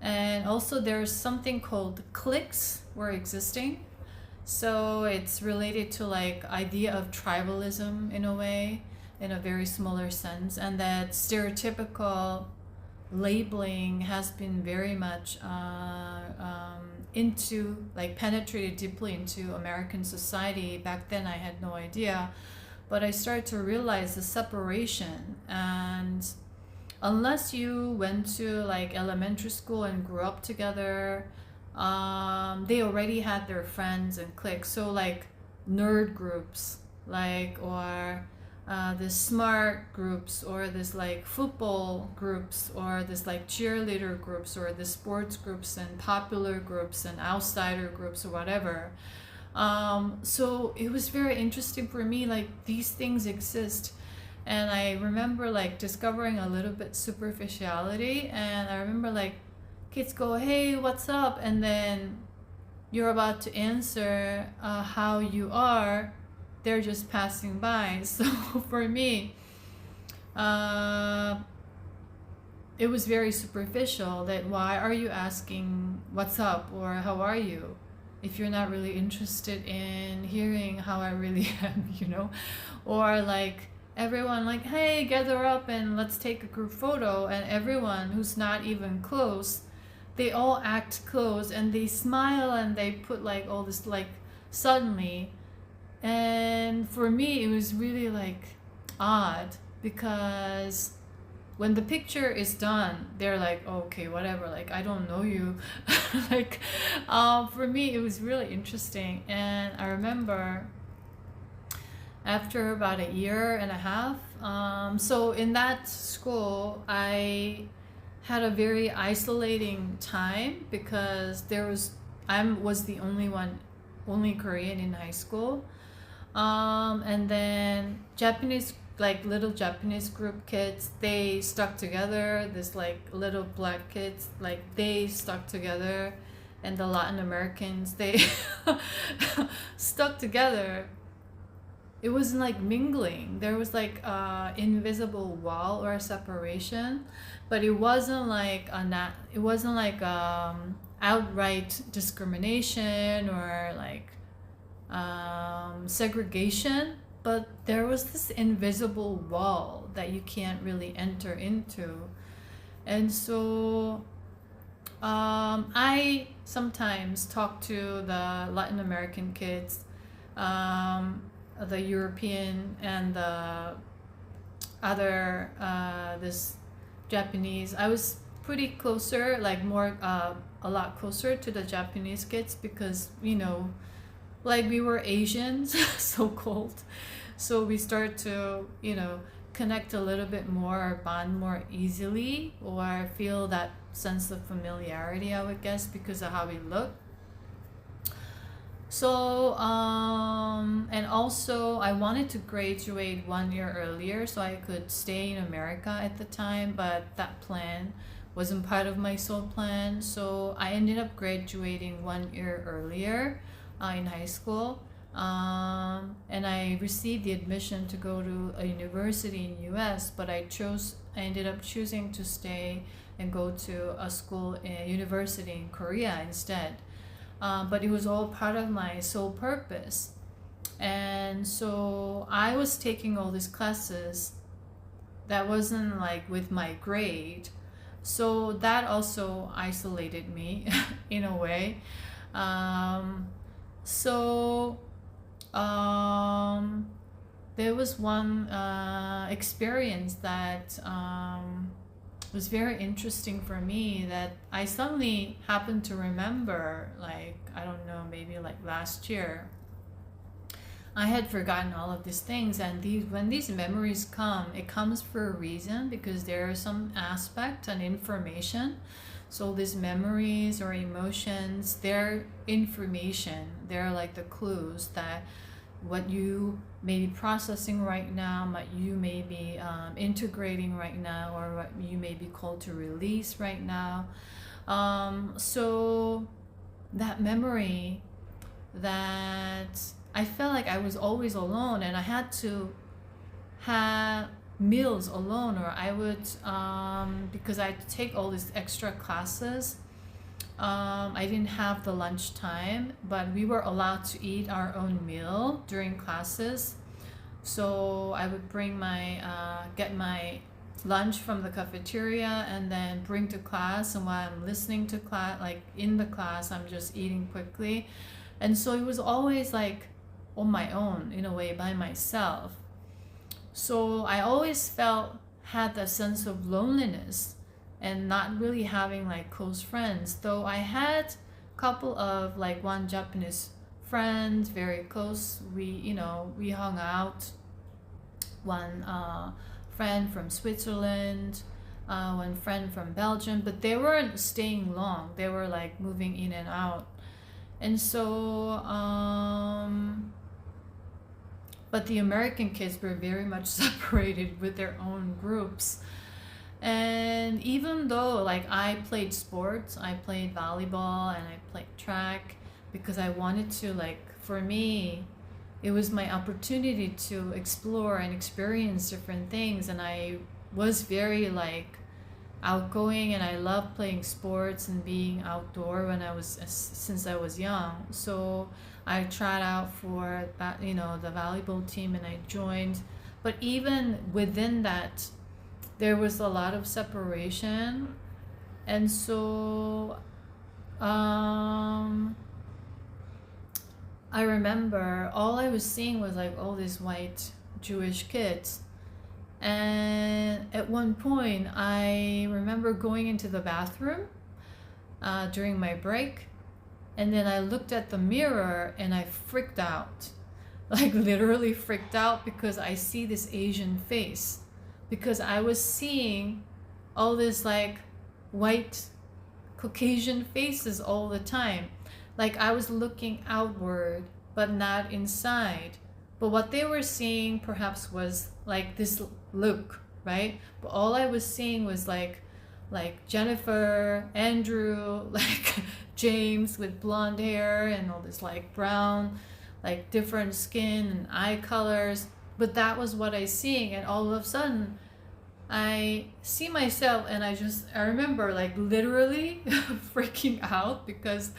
And also there's something called cliques were existing. So it's related to like idea of tribalism in a way, in a very smaller sense, and that stereotypical labeling has been very much into like penetrated deeply into American society. Back then I had no idea, but I started to realize the separation. And unless you went to like elementary school and grew up together, they already had their friends and cliques. So like nerd groups, like, or the smart groups, or this like football groups, or this like cheerleader groups, or the sports groups and popular groups and outsider groups or whatever. So it was very interesting for me, like these things exist. And I remember like discovering a little bit superficiality, and I remember like kids go, hey, what's up? And then you're about to answer how you are, they're just passing by. So for me, it was very superficial, that why are you asking what's up or how are you if you're not really interested in hearing how I really am, you know? Or like everyone like, hey, gather up and let's take a group photo, and everyone who's not even close, they all act close and they smile and they put like all this like suddenly. And for me it was really like odd, because when the picture is done they're like, okay, whatever, like I don't know you. Like for me it was really interesting. And I remember after about a year and a half, so in that school I had a very isolating time, because I was the only Korean in high school. And then Japanese, like little Japanese group kids, they stuck together. This like little black kids, like they stuck together, and the Latin Americans, they stuck together. It wasn't like mingling. There was like a invisible wall or a separation, but it wasn't like outright discrimination or like segregation, but there was this invisible wall that you can't really enter into. And so I sometimes talk to the Latin American kids, the European and the other this Japanese. I was pretty closer, like more a lot closer to the Japanese kids, because you know, like we were Asians, so called. So we start to, you know, connect a little bit more or bond more easily, or feel that sense of familiarity, I would guess, because of how we look. So, and also I wanted to graduate 1 year earlier so I could stay in America at the time, but that plan wasn't part of my soul plan. So I ended up graduating 1 year earlier in high school. And I received the admission to go to a university in US, but I ended up choosing to stay and go to a university in Korea instead. But it was all part of my soul purpose. And so I was taking all these classes that wasn't like with my grade. So that also isolated me in a way. So there was one experience that was very interesting for me, that I suddenly happened to remember, like, I don't know, maybe like last year. I had forgotten all of these things, and when these memories come, it comes for a reason, because there is some aspect and information. So these memories or emotions, they're information. They're like the clues that what you may be processing right now, what you may be integrating right now, or what you may be called to release right now. So that memory that I felt like I was always alone and I had to have meals alone, or I would, because I had to take all these extra classes. I didn't have the lunch time, but we were allowed to eat our own meal during classes. So I would bring get my lunch from the cafeteria and then bring to class. And while I'm listening to class, like in the class, I'm just eating quickly. And so it was always like on my own, in a way, by myself. So I always had that sense of loneliness and not really having like close friends. Though I had a couple of like one Japanese friend, very close. We hung out. One friend from Switzerland, one friend from Belgium, but they weren't staying long. They were like moving in and out. And so, but the American kids were very much separated with their own groups. And even though like I played sports, I played volleyball and I played track because I wanted to, like, for me, it was my opportunity to explore and experience different things. And I was very like outgoing and I loved playing sports and being outdoor since I was young. So I tried out for that, the volleyball team, and I joined. But even within that, there was a lot of separation. And so I remember all I was seeing was like all these white Jewish kids. And at one point, I remember going into the bathroom during my break. And then I looked at the mirror and I freaked out. Like literally freaked out because I see this Asian face. Because I was seeing all this like white Caucasian faces all the time. Like I was looking outward, but not inside. But what they were seeing perhaps was like this look, right? But all I was seeing was like Jennifer, Andrew, like James with blonde hair and all this like brown, like different skin and eye colors. But that was what I seeing, and all of a sudden I see myself and I remember like literally freaking out because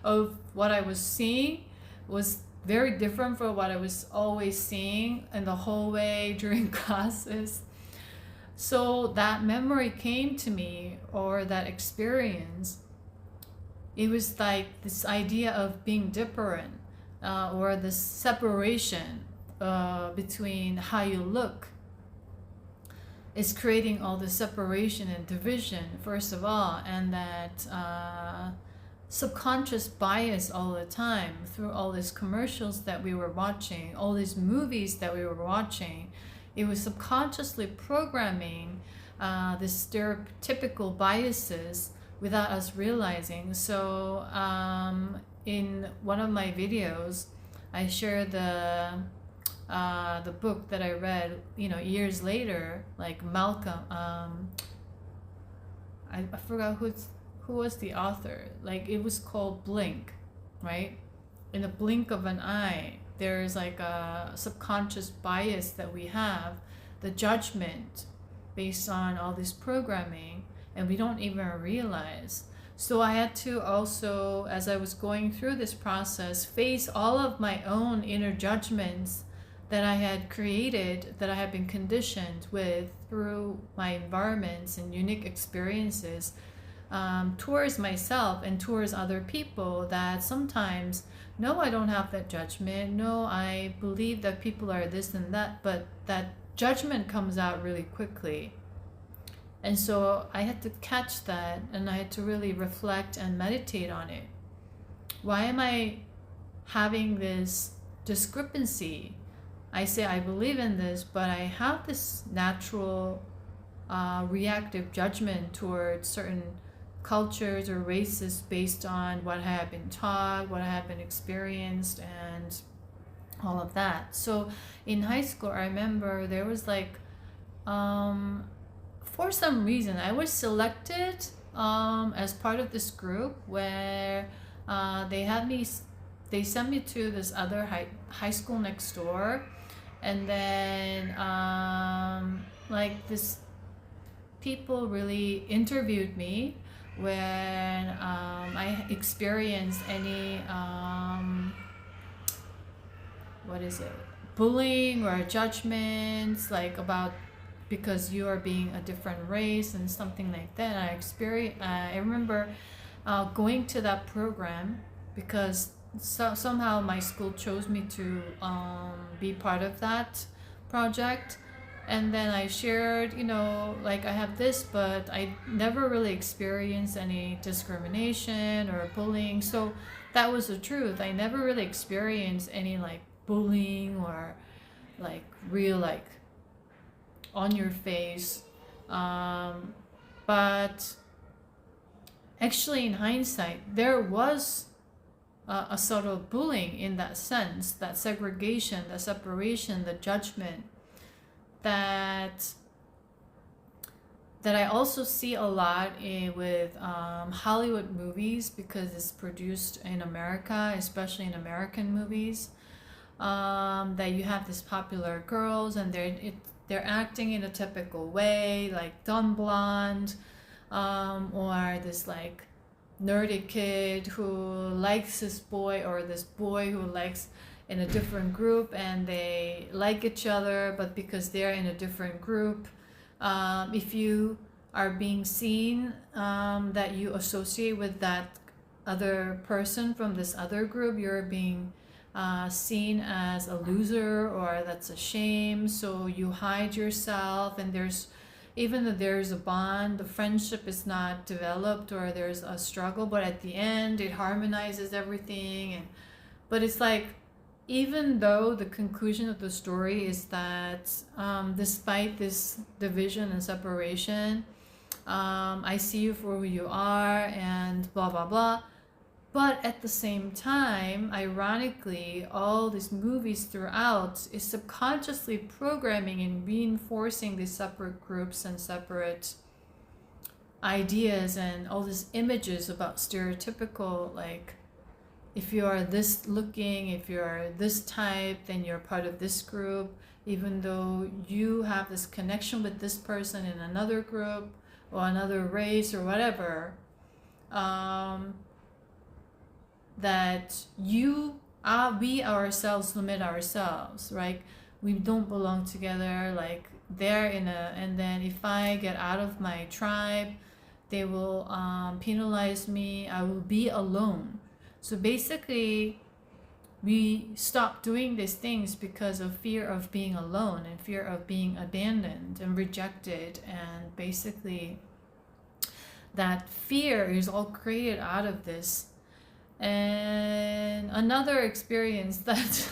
of what I was seeing was very different from what I was always seeing in the hallway during classes. So that memory came to me, or that experience. It was like this idea of being different, or this separation between how you look is creating all the separation and division, first of all, and that subconscious bias all the time through all these commercials that we were watching, all these movies that we were watching. It was subconsciously programming the stereotypical biases without us realizing. So in one of my videos, I shared the book that I read, years later, like Malcolm. I forgot who was the author. Like it was called Blink, right? In the blink of an eye, there's like a subconscious bias that we have, the judgment based on all this programming, and we don't even realize. So I had to also, as I was going through this process, face all of my own inner judgments that I had created, that I had been conditioned with through my environments and unique experiences towards myself and towards other people, that sometimes, no, I don't have that judgment. No, I believe that people are this and that, but that judgment comes out really quickly. And so I had to catch that, and I had to really reflect and meditate on it. Why am I having this discrepancy? I say I believe in this, but I have this natural reactive judgment towards certain cultures or races based on what I have been taught, what I have been experienced, and all of that. So in high school, I remember there was like, um, for some reason, I was selected as part of this group where they had me, they sent me to this other high school next door. And then like this people really interviewed me when I experienced any what is it, bullying or judgments, like about because you are being a different race and something like that. I remember going to that program because somehow my school chose me to be part of that project. And then I shared, like I have this, but I never really experienced any discrimination or bullying. So that was the truth. I never really experienced any like bullying or like real like on your face. But actually, in hindsight, there was a sort of bullying in that sense, that segregation, the separation, the judgment that I also see a lot with Hollywood movies, because it's produced in America, especially in American movies. That you have these popular girls and they're acting in a typical way, like dumb blonde, or this like nerdy kid who likes this boy, or this boy who likes in a different group, and they like each other, but because they're in a different group, if you are being seen that you associate with that other person from this other group, you're being seen as a loser, or that's a shame, so you hide yourself. And there's, even though there's a bond, the friendship is not developed, or there's a struggle, but at the end it harmonizes everything. And but it's like, even though the conclusion of the story is that despite this division and separation, I see you for who you are and blah blah blah. But at the same time, ironically, all these movies throughout is subconsciously programming and reinforcing these separate groups and separate ideas and all these images about stereotypical, like, if you are this looking, if you are this type, then you're part of this group, even though you have this connection with this person in another group or another race or whatever. That we ourselves limit ourselves, right? We don't belong together, like they're and then if I get out of my tribe, they will penalize me, I will be alone. So basically, we stop doing these things because of fear of being alone and fear of being abandoned and rejected. And basically, that fear is all created out of this. And another experience that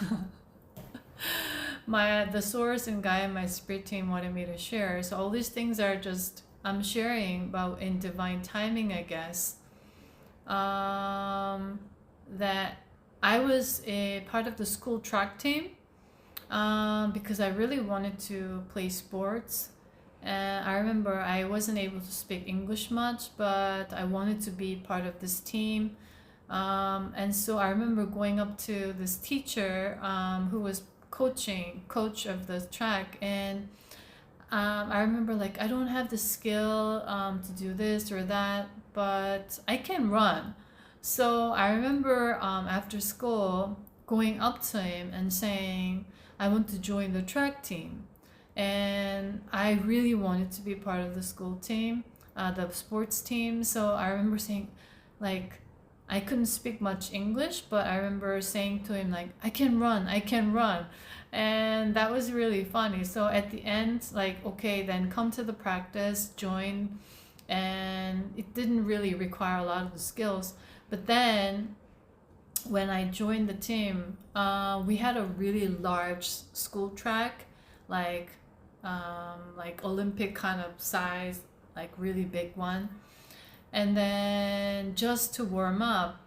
the source and guy in my spirit team wanted me to share. So all these things are just I'm sharing about in divine timing, I guess. That I was a part of the school track team because I really wanted to play sports. And I remember I wasn't able to speak English much, but I wanted to be part of this team. And so I remember going up to this teacher who was coach of the track, and I remember like, I don't have the skill to do this or that, but I can run. So I remember after school going up to him and saying, I want to join the track team. And I really wanted to be part of the school team, the sports team. So I remember saying, like, I couldn't speak much English, but I remember saying to him, like, I can run, I can run. And that was really funny. So at the end, like, okay, then come to the practice, join. And it didn't really require a lot of the skills. But then when I joined the team, we had a really large school track, like Olympic kind of size, like really big one. And then just to warm up,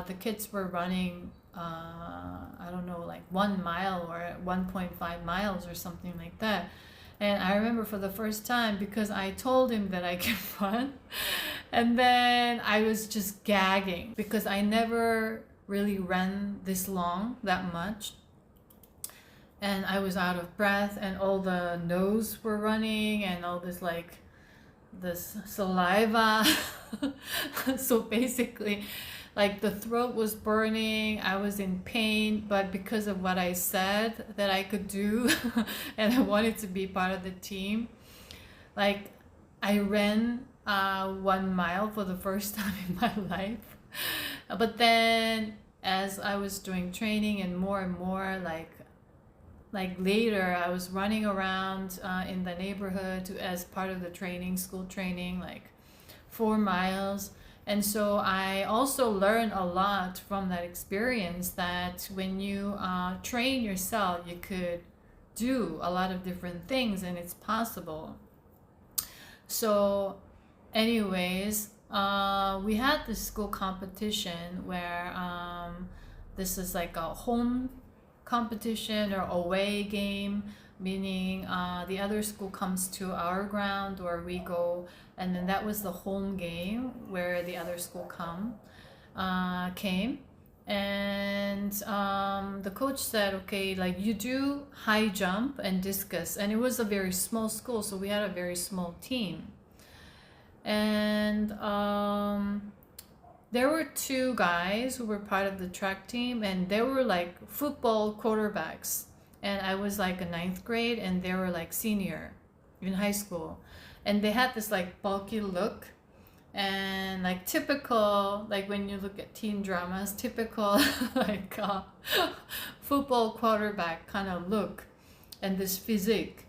the kids were running, I don't know, like 1 mile or 1.5 miles or something like that. And I remember for the first time, because I told him that I can run, and then I was just gagging because I never really ran this long, that much. And I was out of breath, and all the nose were running, and all this like this saliva. So basically, like the throat was burning, I was in pain, but because of what I said that I could do, and I wanted to be part of the team, like I ran 1 mile for the first time in my life. But then as I was doing training and more, like later I was running around in the neighborhood as part of the training, school training, like 4 miles. And so I also learned a lot from that experience, that when you train yourself, you could do a lot of different things and it's possible. So anyways, we had this school competition where this is like a home competition or away game, meaning the other school comes to our ground or we go, and then that was the home game where the other school came. And the coach said, okay, like you do high jump and discus, and it was a very small school, so we had a very small team. And there were two guys who were part of the track team, and they were like football quarterbacks. And I was like a ninth grade, and they were like senior in high school. And they had this like bulky look, and like typical, like when you look at teen dramas, typical like football quarterback kind of look, and this physique.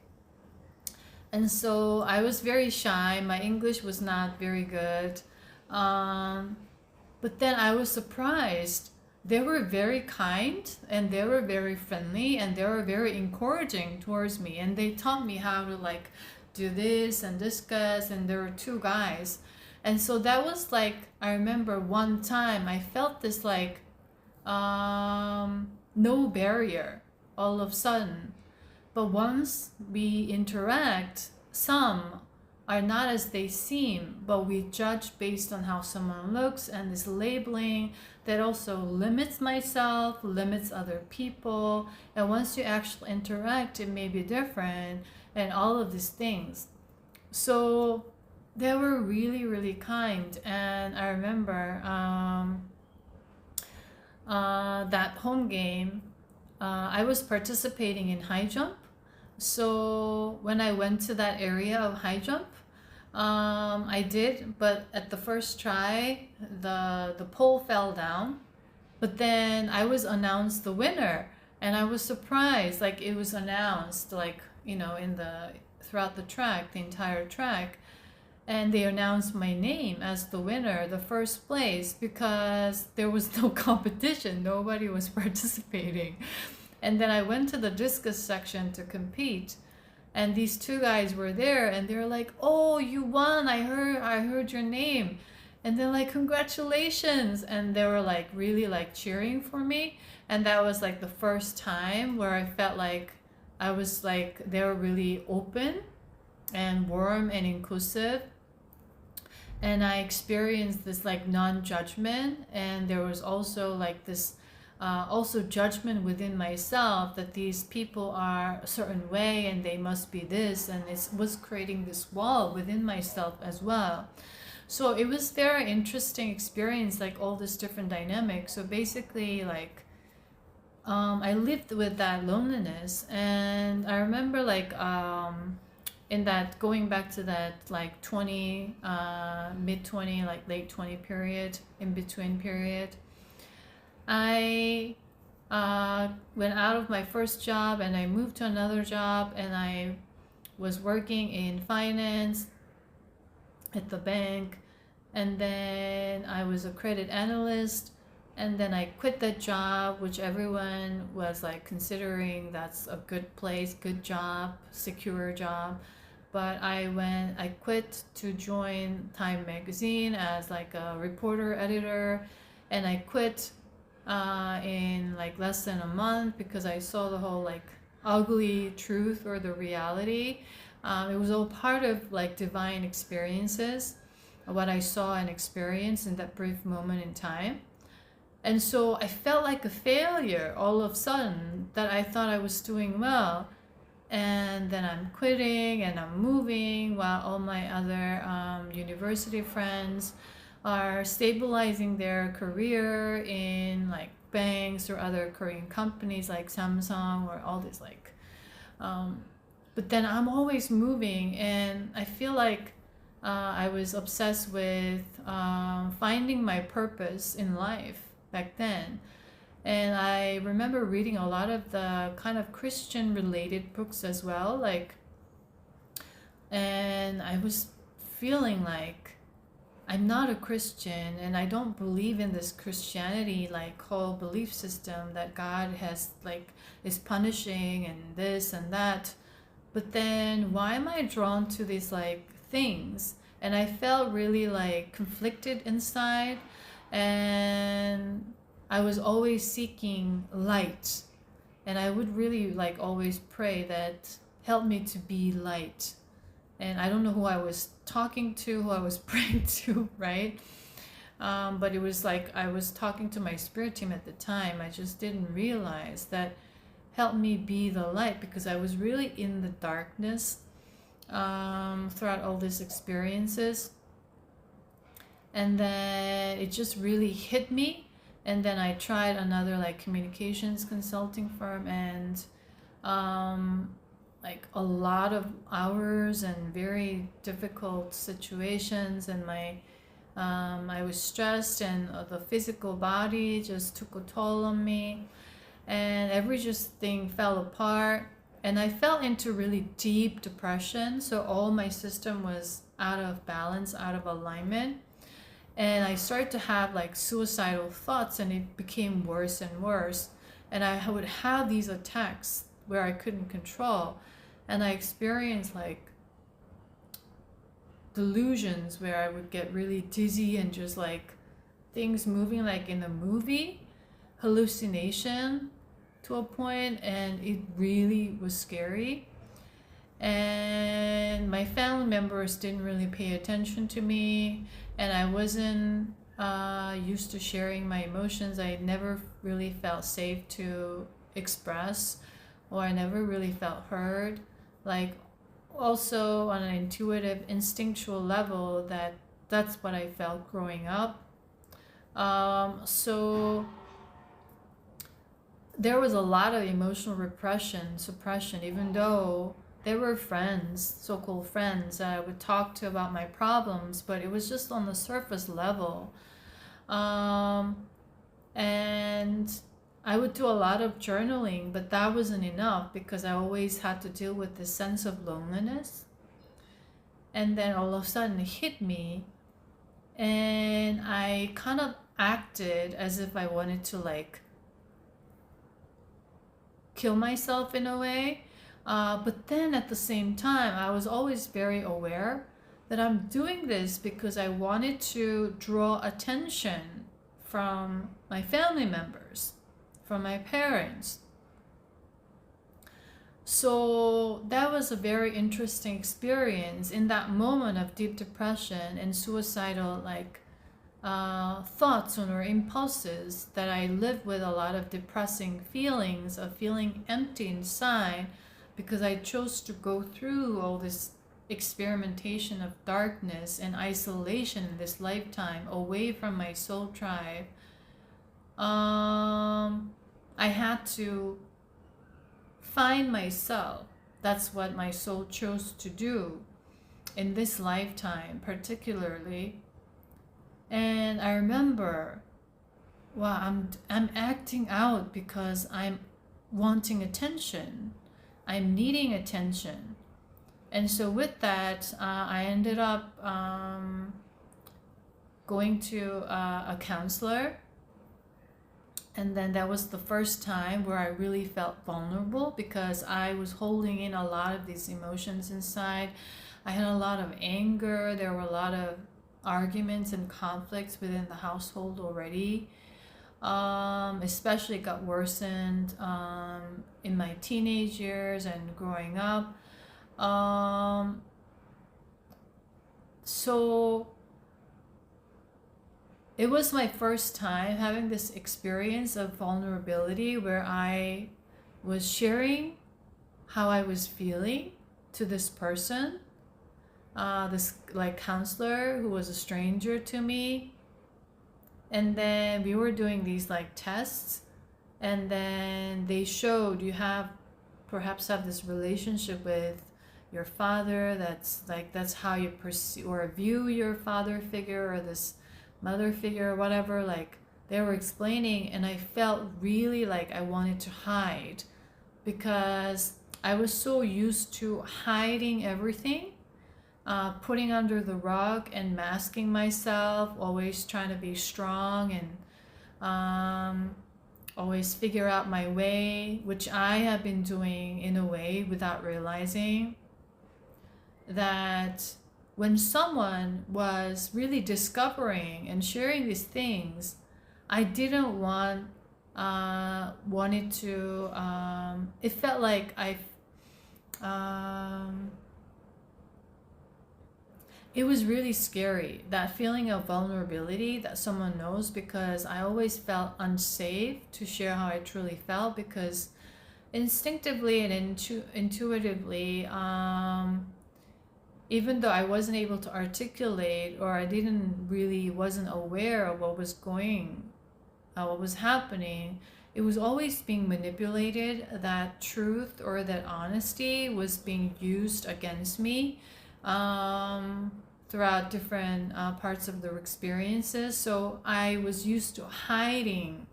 And so I was very shy. My English was not very good. But then I was surprised. They were very kind, and they were very friendly, and they were very encouraging towards me. And they taught me how to like do this and discuss, and there were two guys. And so that was like, I remember one time I felt this like no barrier all of a sudden. But once we interact, some are not as they seem, but we judge based on how someone looks, and this labeling that also limits myself, limits other people. And once you actually interact, it may be different, and all of these things. So they were really, really kind. And I remember that home game, I was participating in high jump. So when I went to that area of high jump, I did, but at the first try, the pole fell down. But then I was announced the winner, and I was surprised. Like it was announced, like in the throughout the track, the entire track, and they announced my name as the winner, the first place, because there was no competition, nobody was participating. And then I went to the discus section to compete, and these two guys were there, and they're like, "Oh, you won! I heard your name," and they're like, "Congratulations!" And they were like really like cheering for me, and that was like the first time where I felt like I was like they were really open and warm and inclusive, and I experienced this like non-judgment, and there was also like this. Also judgment within myself that these people are a certain way and they must be this, and it was creating this wall within myself as well. So it was very interesting experience, like all this different dynamics. So basically like I lived with that loneliness, and I remember like in that, going back to that like 20 mid 20 like late 20 period, in between period, I went out of my first job and I moved to another job, and I was working in finance at the bank, and then I was a credit analyst, and then I quit that job, which everyone was like considering that's a good place, good job, secure job. but I quit to join Time magazine as like a reporter editor, and I quit in like less than a month because I saw the whole like ugly truth or the reality. It was all part of like divine experiences, what I saw and experienced in that brief moment in time. And so I felt like a failure all of a sudden, that I thought I was doing well. And then I'm quitting and I'm moving while all my other university friends are stabilizing their career in like banks or other Korean companies like Samsung or all this like. But then I'm always moving, and I feel like I was obsessed with finding my purpose in life back then. And I remember reading a lot of the kind of Christian related books as well, like, and I was feeling like I'm not a Christian and I don't believe in this Christianity like whole belief system that God has like is punishing and this and that. But then why am I drawn to these like things? And I felt really like conflicted inside, and I was always seeking light, and I would really like always pray that help me to be light. And I don't know who I was talking to, who I was praying to, right? But it was like I was talking to my spirit team at the time. I just didn't realize that help me be the light, because I was really in the darkness throughout all these experiences. And then it just really hit me. And then I tried another like communications consulting firm, and like a lot of hours and very difficult situations, and I was stressed, and the physical body just took a toll on me, and every just thing fell apart, and I fell into really deep depression. So all my system was out of balance, out of alignment. And I started to have like suicidal thoughts, and it became worse and worse. And I would have these attacks where I couldn't control. And I experienced like delusions where I would get really dizzy and just like things moving like in a movie, hallucination to a point, and it really was scary. And my family members didn't really pay attention to me, and I wasn't used to sharing my emotions. I never really felt safe to express, or I never really felt heard. Like, also on an intuitive, instinctual level, that's what I felt growing up. So there was a lot of emotional repression, suppression, even though there were friends, so-called friends, that I would talk to about my problems, but it was just on the surface level. And I would do a lot of journaling, but that wasn't enough, because I always had to deal with this sense of loneliness. And then all of a sudden it hit me, and I kind of acted as if I wanted to like kill myself in a way. But then at the same time, I was always very aware that I'm doing this because I wanted to draw attention from my family members, from my parents. So that was a very interesting experience in that moment of deep depression and suicidal like thoughts or impulses, that I lived with a lot of depressing feelings of feeling empty inside, because I chose to go through all this experimentation of darkness and isolation in this lifetime, away from my soul tribe. I had to find myself. That's what my soul chose to do in this lifetime particularly. And I remember, wow, I'm acting out because I'm wanting attention. I'm needing attention. And so with that, I ended up going to a counselor. And then that was the first time where I really felt vulnerable, because I was holding in a lot of these emotions inside. I had a lot of anger. There were a lot of arguments and conflicts within the household already. Especially got worsened in my teenage years and growing up. So it was my first time having this experience of vulnerability, where I was sharing how I was feeling to this person, this like counselor who was a stranger to me. And then we were doing these like tests, and then they showed you have perhaps have this relationship with your father, that's how you perceive or view your father figure or this mother figure or whatever. Like they were explaining, and I felt really like I wanted to hide, because I was so used to hiding everything, putting under the rug and masking myself, always trying to be strong and always figure out my way, which I have been doing in a way without realizing. That when someone was really discovering and sharing these things, I didn't wanted to, it felt like it was really scary, that feeling of vulnerability that someone knows, because I always felt unsafe to share how I truly felt, because instinctively and intuitively, even though I wasn't able to articulate, or I wasn't aware of what was happening, it was always being manipulated. That truth or that honesty was being used against me throughout different parts of the experiences. So I was used to hiding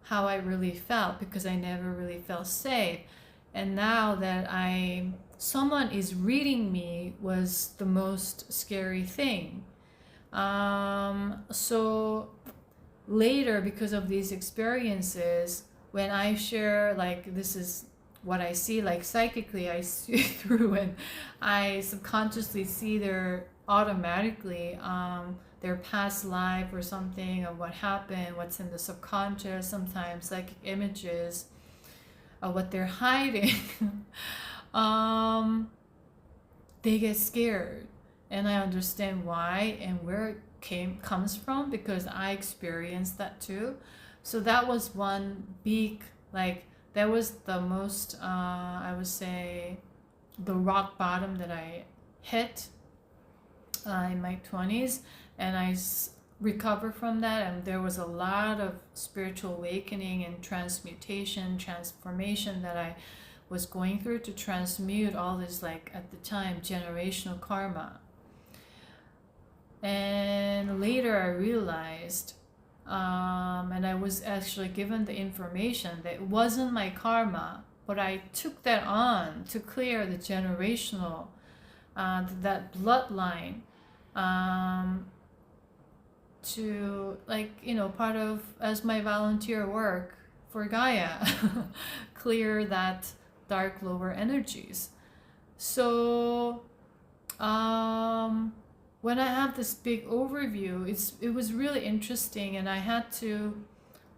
how I really felt, because I never really felt safe. And now that someone is reading me was the most scary thing. So later, because of these experiences, when I share like this is what I see, like psychically I see through, and I subconsciously see automatically their past life or something of what happened, what's in the subconscious, sometimes like images of what they're hiding. They get scared, and I understand why and where it comes from, because I experienced that too. So that was one big, like that was the most I would say the rock bottom that I hit in my 20s, and I recovered from that, and there was a lot of spiritual awakening and transformation that I was going through to transmute all this, like at the time, generational karma. And later I realized, and I was actually given the information that it wasn't my karma, but I took that on to clear the generational, that bloodline, to part of as my volunteer work for Gaia, clear that dark lower energies. So when I have this big overview, it was really interesting, and I had to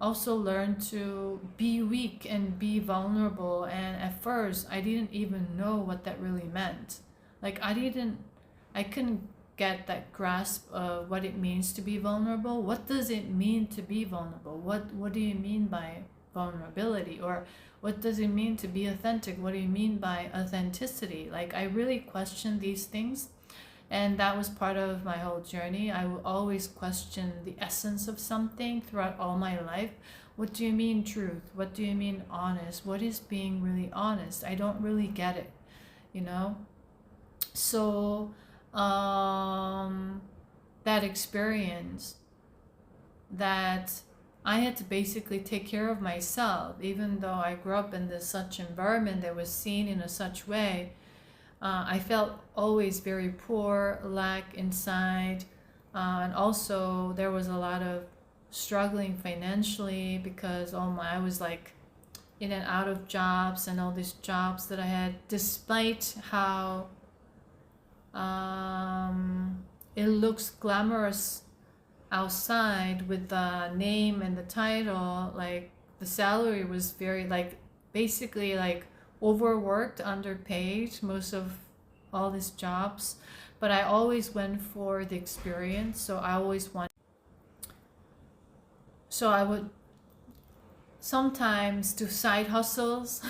also learn to be weak and be vulnerable. And at first I didn't even know what that really meant. Like I couldn't get that grasp of what it means to be vulnerable. What does it mean to be vulnerable? What do you mean by vulnerability? Or what does it mean to be authentic? What do you mean by authenticity? Like I really questioned these things, and that was part of my whole journey. I will always question the essence of something throughout all my life. What do you mean truth? What do you mean honest? What is being really honest? I don't really get it, you know? So that experience, that I had to basically take care of myself, even though I grew up in such environment that was seen in such way. I felt always very poor, lack inside, and also there was a lot of struggling financially because I was like in and out of jobs and all these jobs that I had, despite how it looks glamorous outside with the name and the title. Like the salary was very like basically like overworked, underpaid, most of all these jobs. But I always went for the experience, so I would sometimes do side hustles.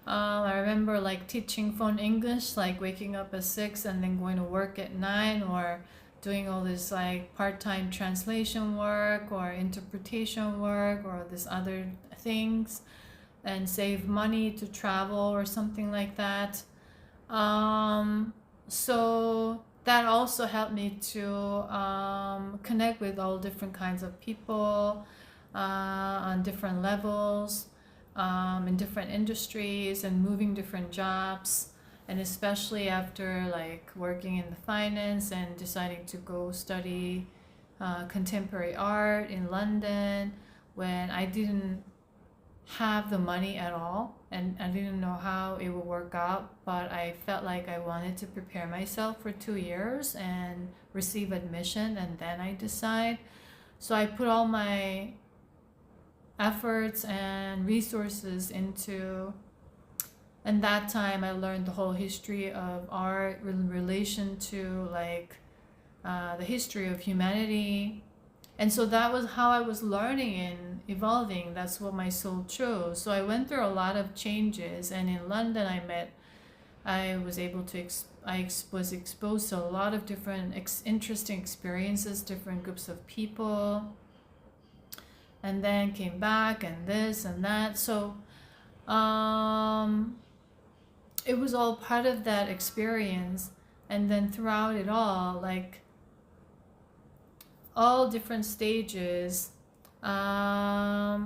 I remember like teaching phone English, like waking up at 6 and then going to work at 9, or doing all this like part-time translation work or interpretation work or this other things, and save money to travel or something like that. So that also helped me to connect with all different kinds of people on different levels, in different industries, and moving different jobs. And especially after like working in the finance and deciding to go study contemporary art in London, when I didn't have the money at all and I didn't know how it would work out, but I felt like I wanted to prepare myself for 2 years and receive admission and then I decide. So I put all my efforts and resources into, and that time I learned the whole history of art in relation to like the history of humanity. And so that was how I was learning and evolving. That's what my soul chose. So I went through a lot of changes, and in London I was able to was exposed to a lot of different interesting experiences, different groups of people, and then came back and this and that. So it was all part of that experience. And then throughout it all, like all different stages, I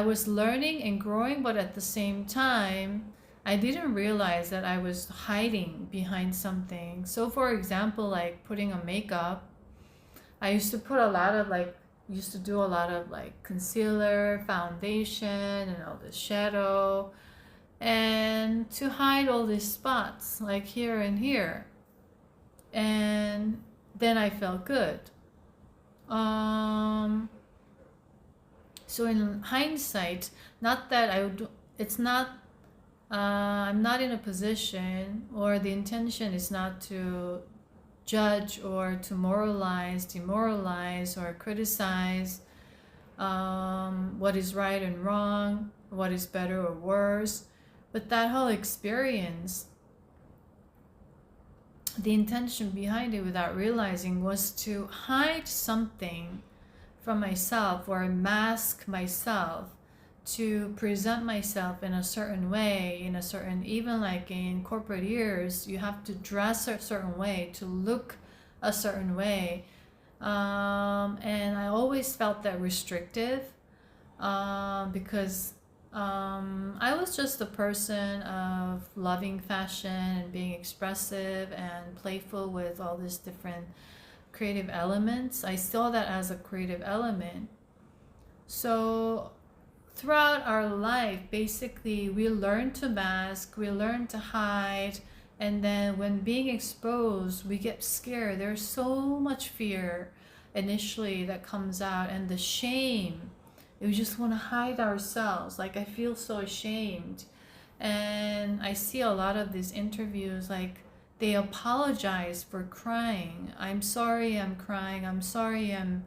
was learning and growing, but at the same time I didn't realize that I was hiding behind something. So for example, like putting on makeup, I used to put a lot of like used to do a lot of like concealer, foundation, and all the shadow, and to hide all these spots like here and here. And then I felt good. So in hindsight, not that I would, it's not, I'm not in a position, or the intention is not to judge or to moralize, demoralize, or criticize what is right and wrong, what is better or worse. But that whole experience, the intention behind it without realizing was to hide something from myself or mask myself, to present myself in a certain way, in a certain, even like in corporate years, you have to dress a certain way, to look a certain way. And I always felt that restrictive because I was just a person of loving fashion and being expressive and playful with all these different creative elements. I saw that as a creative element. So throughout our life, basically, we learn to mask, we learn to hide, and then when being exposed, we get scared. There's so much fear initially that comes out, and the shame. We just want to hide ourselves. Like, I feel so ashamed. And I see a lot of these interviews, like, they apologize for crying. I'm sorry I'm crying. I'm sorry I'm...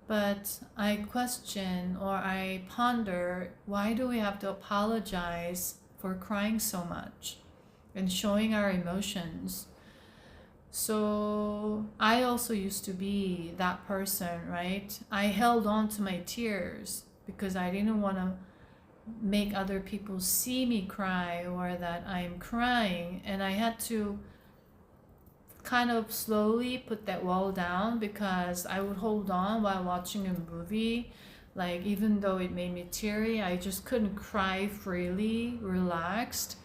But I question or I ponder, why do we have to apologize for crying so much and showing our emotions? So I also used to be that person, right? I held on to my tears because I didn't want to make other people see me cry or that I'm crying. And I had to kind of slowly put that wall down, because I would hold on while watching a movie. Like, even though it made me teary, I just couldn't cry freely, relaxed.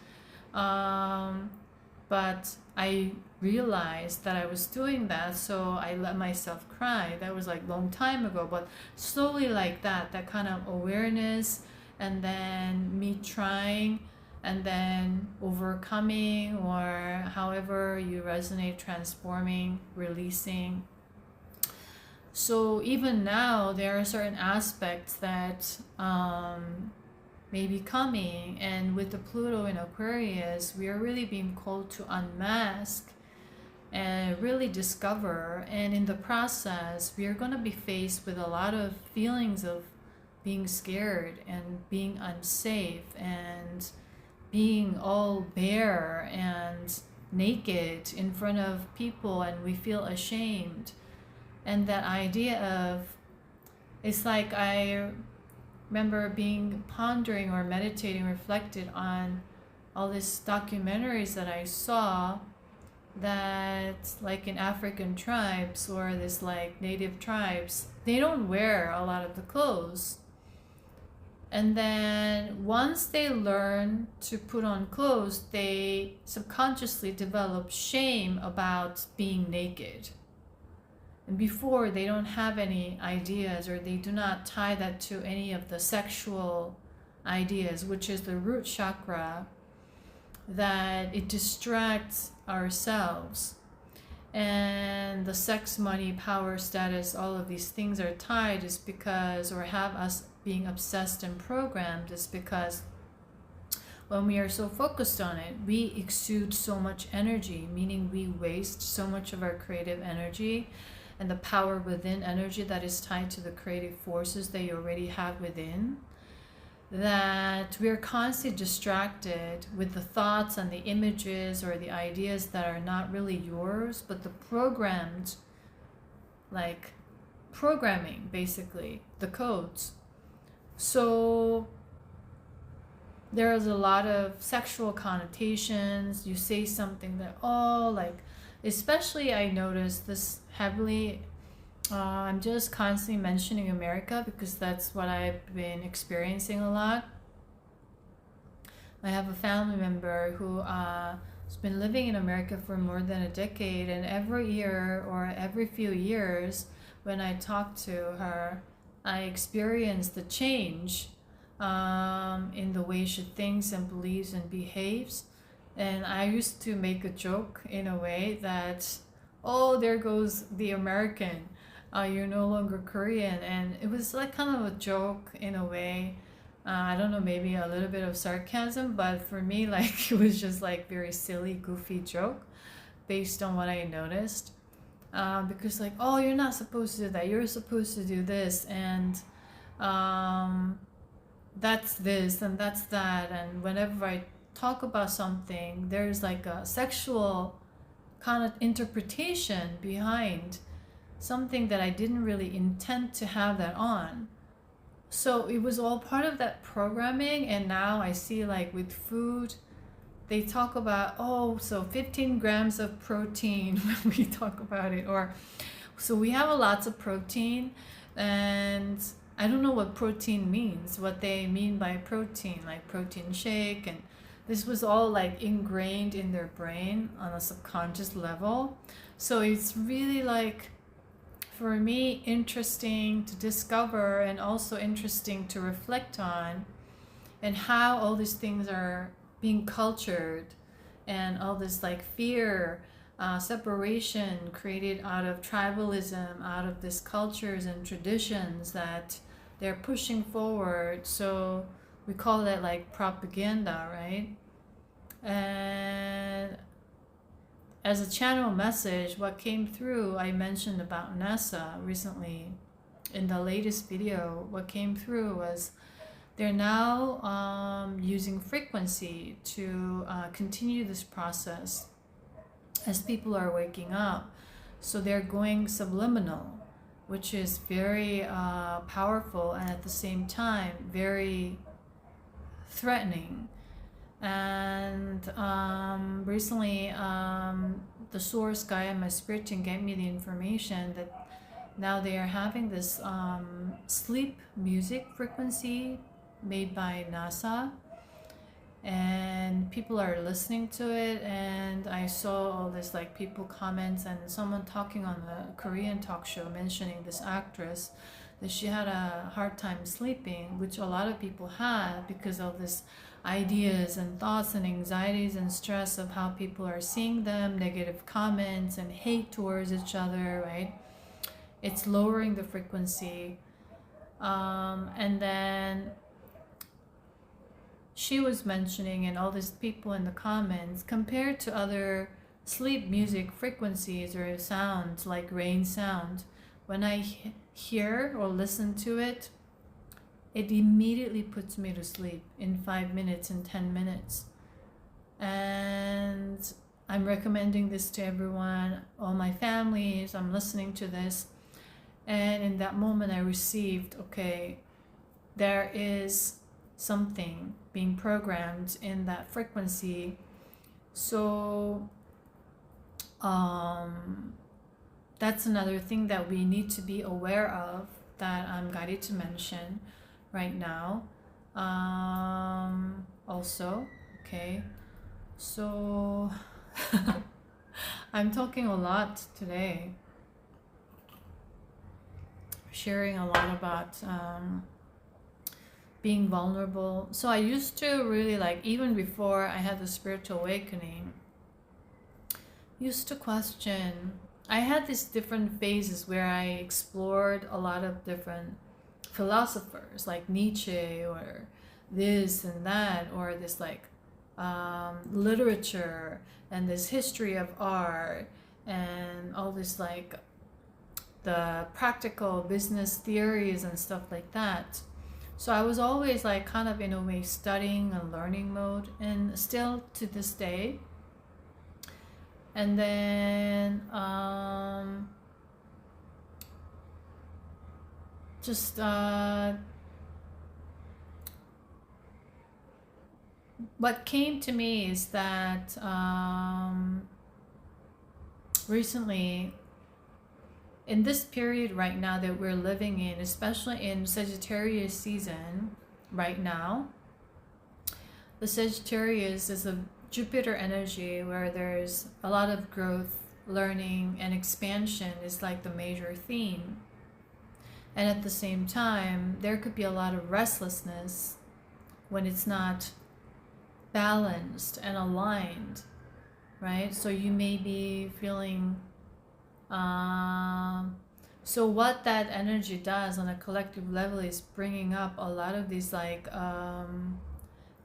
But I realized that I was doing that, so I let myself cry. That was like long time ago, but slowly like that kind of awareness, and then me trying, and then overcoming, or however you resonate, transforming, releasing. So even now, there are certain aspects that may be coming, and with the Pluto in Aquarius, we are really being called to unmask and really discover. And in the process, we are going to be faced with a lot of feelings of being scared and being unsafe and being all bare and naked in front of people, and we feel ashamed. And that idea of, it's like I remember being pondering or meditating, reflected on all these documentaries that I saw, that like in African tribes or this like native tribes, they don't wear a lot of the clothes. And then once they learn to put on clothes, they subconsciously develop shame about being naked. And before, they don't have any ideas, or they do not tie that to any of the sexual ideas, which is the root chakra, that it distracts ourselves. And the sex, money, power, status, all of these things are tied is because, or have us being obsessed and programmed, is because when we are so focused on it, we exude so much energy, meaning we waste so much of our creative energy and the power within energy that is tied to the creative forces that you already have within, that we are constantly distracted with the thoughts and the images or the ideas that are not really yours, but the programmed, like programming, basically, the codes. So there is a lot of sexual connotations. You say something that, oh, like, especially I noticed this heavily. I'm just constantly mentioning America because that's what I've been experiencing a lot. I have a family member who has been living in America for more than a decade, and every year or every few years when I talk to her, I experience the change in the way she thinks and believes and behaves. And I used to make a joke in a way that, oh, there goes the American. You're no longer Korean. And it was like kind of a joke in a way. I don't know, maybe a little bit of sarcasm, but for me, like, it was just like very silly, goofy joke based on what I noticed. Because like, oh, you're not supposed to do that. You're supposed to do this. And that's this and that's that. And whenever I talk about something, there's like a sexual kind of interpretation behind something that I didn't really intend to have that on. So it was all part of that programming. And now I see, like, with food, they talk about, oh, so 15 grams of protein when we talk about it, or so we have a lots of protein. And I don't know what protein means, what they mean by protein, like protein shake. And this was all like ingrained in their brain on a subconscious level. So it's really, like, for me, interesting to discover, and also interesting to reflect on, and how all these things are being cultured, and all this like fear, separation created out of tribalism, out of these cultures and traditions that they're pushing forward. So we call that like propaganda, right? And as a channel message, what came through, I mentioned about NASA recently in the latest video. What came through was they're now using frequency to continue this process as people are waking up. So they're going subliminal, which is very powerful, and at the same time very threatening. And recently the source guy and my spirit team gave me the information that now they are having this sleep music frequency made by NASA, and people are listening to it. And I saw all this like people comments and someone talking on the Korean talk show mentioning this actress that she had a hard time sleeping, which a lot of people had because of this ideas and thoughts and anxieties and stress of how people are seeing them, negative comments and hate towards each other, right? It's lowering the frequency. And then she was mentioning, and all these people in the comments, compared to other sleep music frequencies or sounds like rain sound, when I hear or listen to it, it immediately puts me to sleep in 5 minutes, in 10 minutes. And I'm recommending this to everyone, all my families. I'm listening to this. And in that moment, I received, okay, there is something being programmed in that frequency. So that's another thing that we need to be aware of that I'm guided to mention right now. Also, okay, so I'm talking a lot today, sharing a lot about being vulnerable. So I used to really like, even before I had the spiritual awakening, used to question. I had these different phases where I explored a lot of different philosophers like Nietzsche or this and that, or this like literature and this history of art and all this like the practical business theories and stuff like that. So I was always like kind of in a way studying and learning mode, and still to this day. And then just what came to me is that recently, in this period right now that we're living in, especially in Sagittarius season right now, the Sagittarius is a Jupiter energy where there's a lot of growth, learning, and expansion is like the major theme. And at the same time, there could be a lot of restlessness when it's not balanced and aligned, right? So you may be feeling so what that energy does on a collective level is bringing up a lot of these like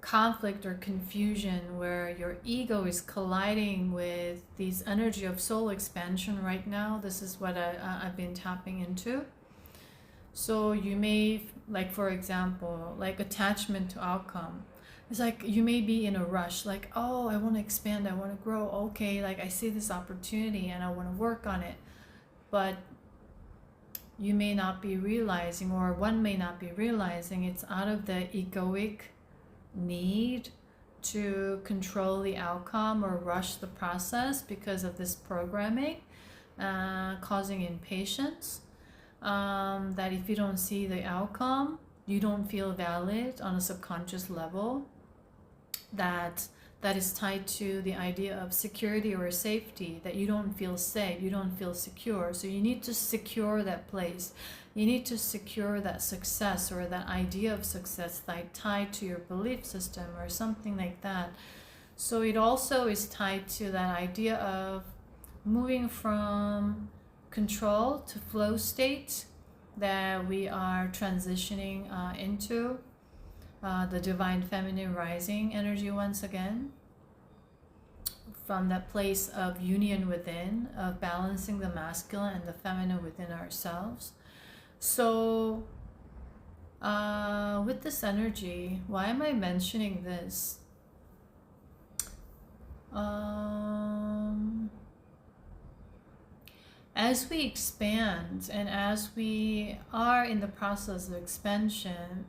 conflict or confusion where your ego is colliding with these energy of soul expansion right now. This is what I've been tapping into. So you may, like for example, like attachment to outcome. It's like you may be in a rush, like, oh, I want to expand, I want to grow. Okay, like I see this opportunity and I want to work on it. But you may not be realizing, or one may not be realizing, it's out of the egoic need to control the outcome or rush the process because of this programming, causing impatience. That if you don't see the outcome, you don't feel valid on a subconscious level. That is tied to the idea of security or safety, that you don't feel safe, you don't feel secure. So you need to secure that place. You need to secure that success or that idea of success, like tied to your belief system or something like that. So it also is tied to that idea of moving from control to flow state that we are transitioning into. The divine feminine rising energy once again, from that place of union within, of balancing the masculine and the feminine within ourselves. So with this energy, why am I mentioning this? As we expand and as we are in the process of expansion,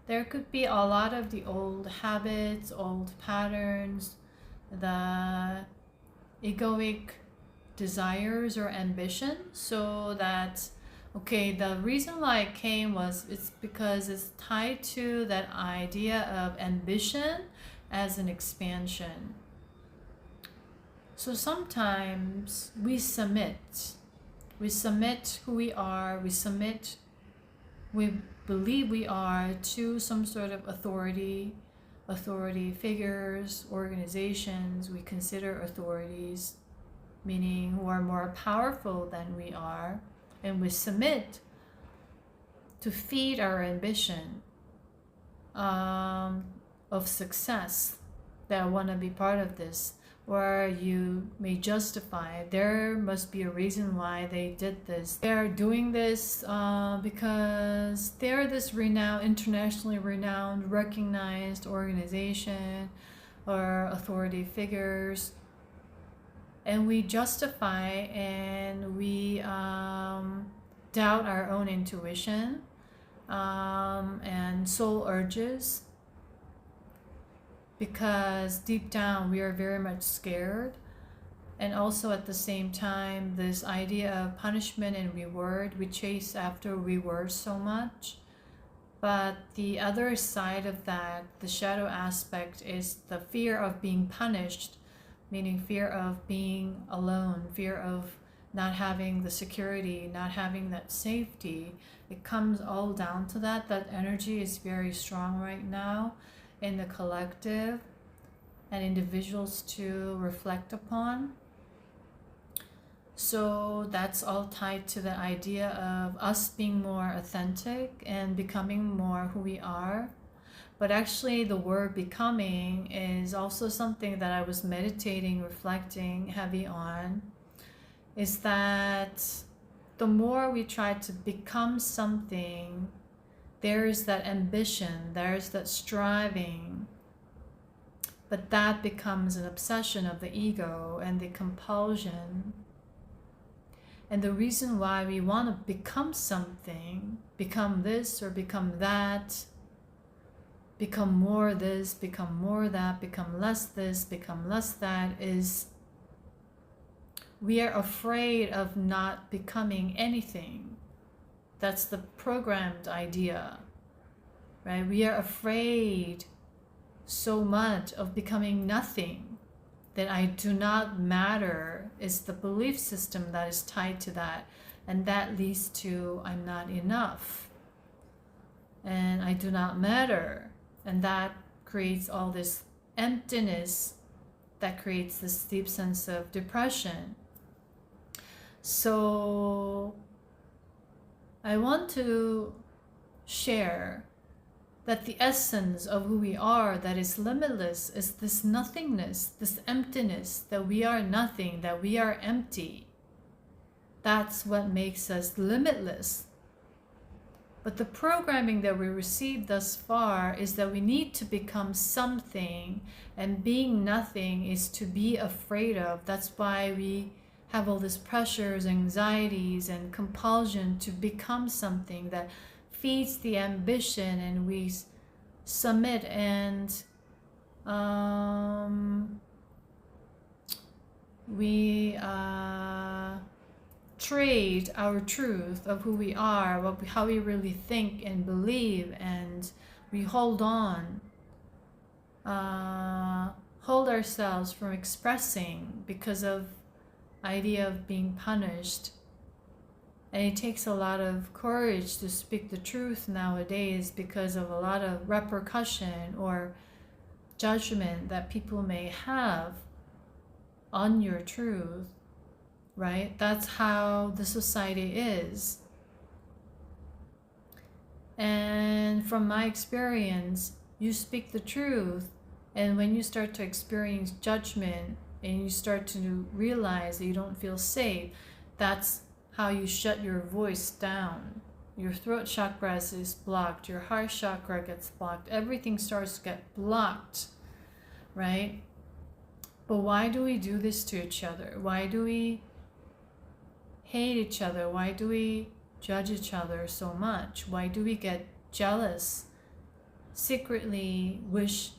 there could be a lot of the old habits, old patterns, the egoic desires or ambition. So that, okay, the reason why it came was it's because it's tied to that idea of ambition as an expansion. So sometimes we submit. We submit who we are. We believe we are to some sort of authority figures, organizations we consider authorities, meaning who are more powerful than we are, and we submit to feed our ambition of success, that I want to be part of this. Or you may justify, there must be a reason why they did this. They're doing this because they're this renowned, internationally renowned, recognized organization or authority figures. And we justify and we doubt our own intuition and soul urges, because deep down we are very much scared. And also at the same time, this idea of punishment and reward, we chase after reward so much. But the other side of that, the shadow aspect, is the fear of being punished, meaning fear of being alone, fear of not having the security, not having that safety. It comes all down to that. That energy is very strong right now in the collective and individuals to reflect upon. So that's all tied to the idea of us being more authentic and becoming more who we are. But actually the word becoming is also something that I was meditating, reflecting heavy on, is that the more we try to become something, there's that ambition, there's that striving, but that becomes an obsession of the ego and the compulsion. And the reason why we want to become something, become this or become that, become more this, become more that, become less this, become less that, is we are afraid of not becoming anything. That's the programmed idea, right? We are afraid so much of becoming nothing, that I do not matter is the belief system that is tied to that. And that leads to I'm not enough. And I do not matter. And that creates all this emptiness that creates this deep sense of depression. So I want to share that the essence of who we are, that is limitless, is this nothingness, this emptiness, that we are nothing, that we are empty. That's what makes us limitless. But the programming that we received thus far is that we need to become something, and being nothing is to be afraid of. That's why we have all these pressures, anxieties, and compulsion to become something that feeds the ambition, and we submit and we trade our truth of who we are, how we really think and believe, and we hold on, hold ourselves from expressing because of idea of being punished. And it takes a lot of courage to speak the truth nowadays because of a lot of repercussion or judgment that people may have on your truth, right? That's how the society is. And from my experience, you speak the truth, and when you start to experience judgment and you start to realize that you don't feel safe, that's how you shut your voice down. Your throat chakra is blocked, your heart chakra gets blocked, everything starts to get blocked, right? But why do we do this to each other? Why do we hate each other? Why do we judge each other so much? Why do we get jealous? Secretly wish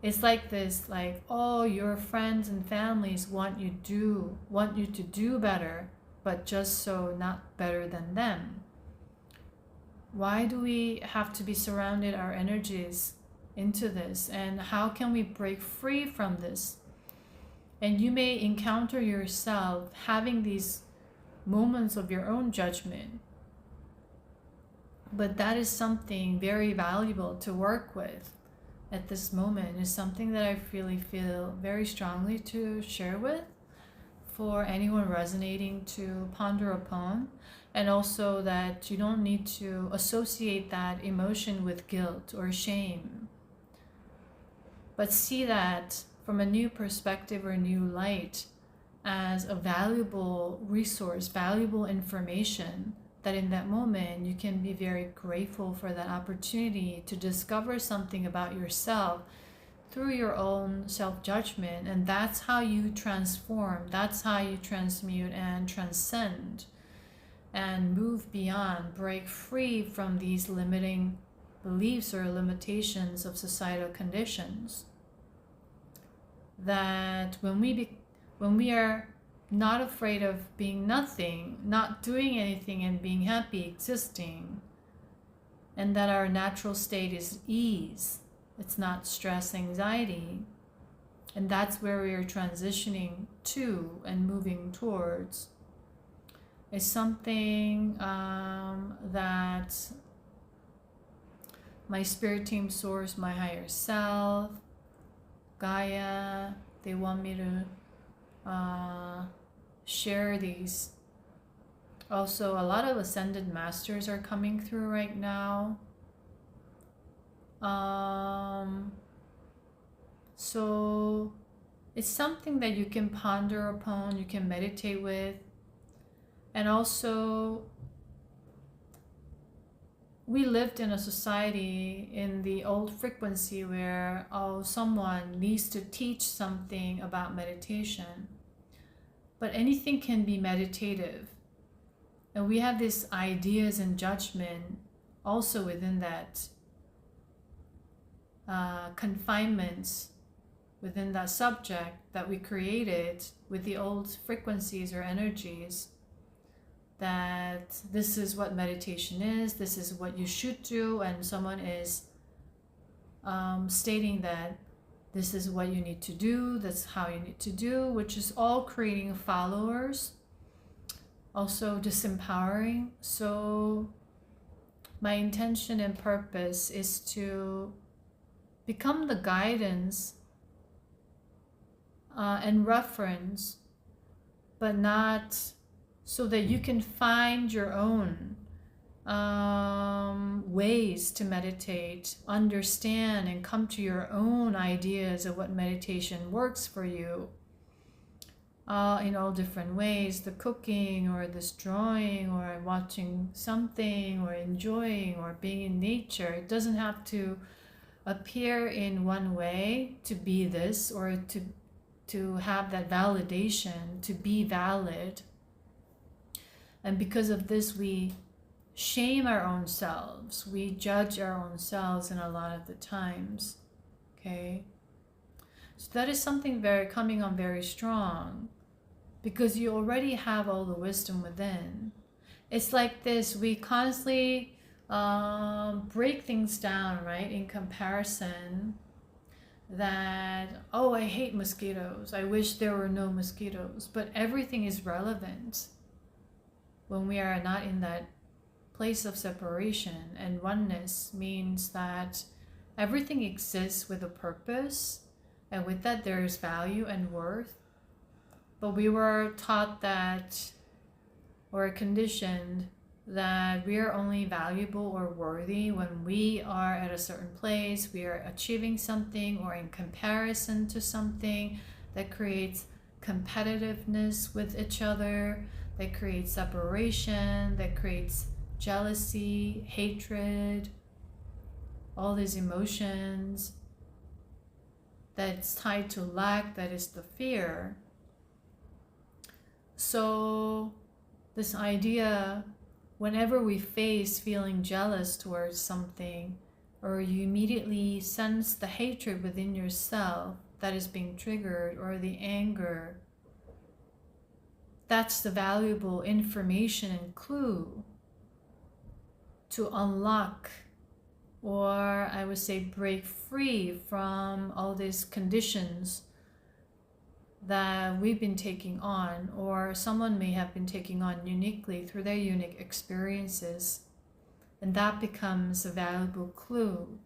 it's like this, like, oh, your friends and families want you to do better, but just so not better than them. Why do we have to be surrounded our energies into this, and how can we break free from this? And you may encounter yourself having these moments of your own judgment, but that is something very valuable to work with at this moment. Is something that I really feel very strongly to share with for anyone resonating to ponder upon. And also that you don't need to associate that emotion with guilt or shame, but see that from a new perspective or new light as a valuable resource, valuable information, that in that moment you can be very grateful for that opportunity to discover something about yourself through your own self-judgment. And that's how you transform, that's how you transmute and transcend and move beyond, break free from these limiting beliefs or limitations of societal conditions. That when we are not afraid of being nothing, not doing anything and being happy existing, and that our natural state is ease, it's not stress, anxiety, and that's where we are transitioning to and moving towards, is something that my spirit team, source, my higher self, Gaia, they want me to share these. Also, a lot of ascended masters are coming through right now. So it's something that you can ponder upon, you can meditate with. And also, we lived in a society in the old frequency where someone needs to teach something about meditation. But anything can be meditative. And we have these ideas and judgment also within that confinements, within that subject that we created with the old frequencies or energies, that this is what meditation is, this is what you should do, and someone is stating that this is what you need to do, that's how you need to do, which is all creating followers, also disempowering. So my intention and purpose is to become the guidance and reference, but not so that you can find your own ways to meditate, understand and come to your own ideas of what meditation works for you in all different ways, the cooking or this drawing or watching something or enjoying or being in nature. It doesn't have to appear in one way to be this or to have that validation, to be valid. And because of this, we shame our own selves. We judge our own selves in a lot of the times. Okay? So that is something coming on very strong, because you already have all the wisdom within. It's like this, we constantly break things down, right? In comparison, that, oh, I hate mosquitoes. I wish there were no mosquitoes. But everything is relevant when we are not in that place of separation. And oneness means that everything exists with a purpose, and with that there is value and worth. But we were taught that, or conditioned, that we are only valuable or worthy when we are at a certain place, we are achieving something, or in comparison to something that creates competitiveness with each other, that creates separation, that creates jealousy, hatred, all these emotions that's tied to lack, that is the fear. So this idea, whenever we face feeling jealous towards something, or you immediately sense the hatred within yourself that is being triggered, or the anger, that's the valuable information and clue to unlock or I would say break free from all these conditions that we've been taking on, or someone may have been taking on uniquely through their unique experiences. And that becomes a valuable clue.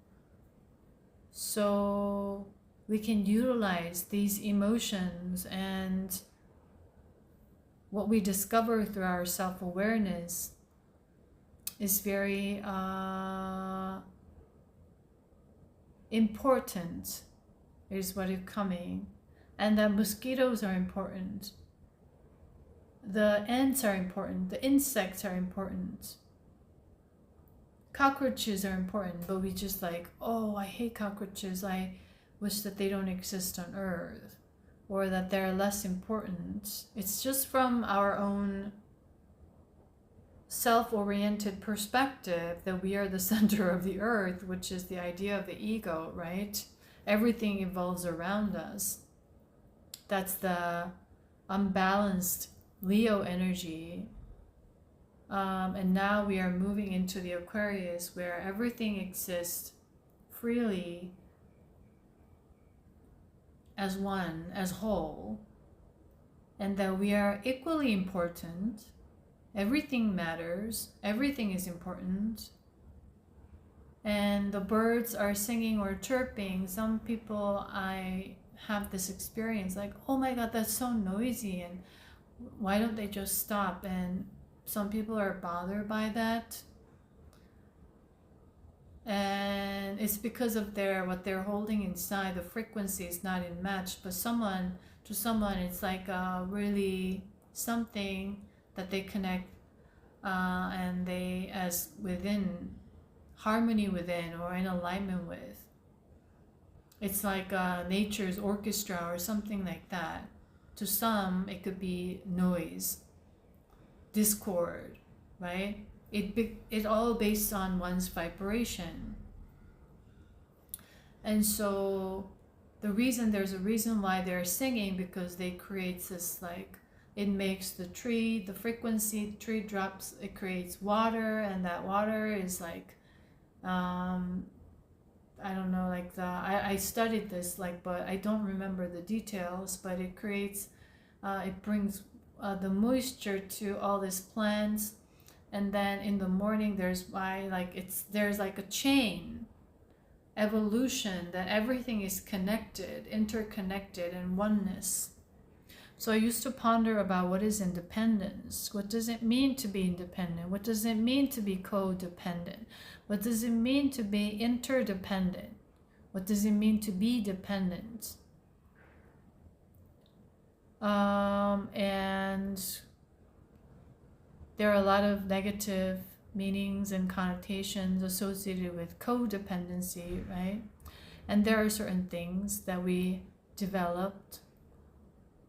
So we can utilize these emotions and what we discover through our self-awareness is very important, is what is coming. And that mosquitoes are important. The ants are important. The insects are important. Cockroaches are important, but we just like, oh, I hate cockroaches. I wish that they don't exist on Earth, or that they're less important. It's just from our own self-oriented perspective that we are the center of the Earth, which is the idea of the ego, right? Everything evolves around us. That's the unbalanced Leo energy. And now we are moving into the Aquarius, where everything exists freely as one, as whole, and that we are equally important. Everything matters. Everything is important. And the birds are singing or chirping. Some people, I have this experience like, oh my God, that's so noisy, and why don't they just stop? And some people are bothered by that, and it's because of what they're holding inside. The frequency is not in match, but to someone it's like really something that they connect and they as within harmony within, or in alignment with. It's like nature's orchestra or something like that. To some, it could be noise, discord, right? It all based on one's vibration. And so there's a reason why they're singing, because they create this, like, it makes the frequency, the tree drops, it creates water, and that water is like, I don't know, like I studied this, like, but I don't remember the details, but it creates, it brings the moisture to all these plants, and then in the morning there's like a chain evolution, that everything is connected, interconnected, and oneness. So I used to ponder about what is independence. What does it mean to be independent? What does it mean to be codependent? What does it mean to be interdependent? What does it mean to be dependent? And there are a lot of negative meanings and connotations associated with codependency, right? And there are certain things that we developed,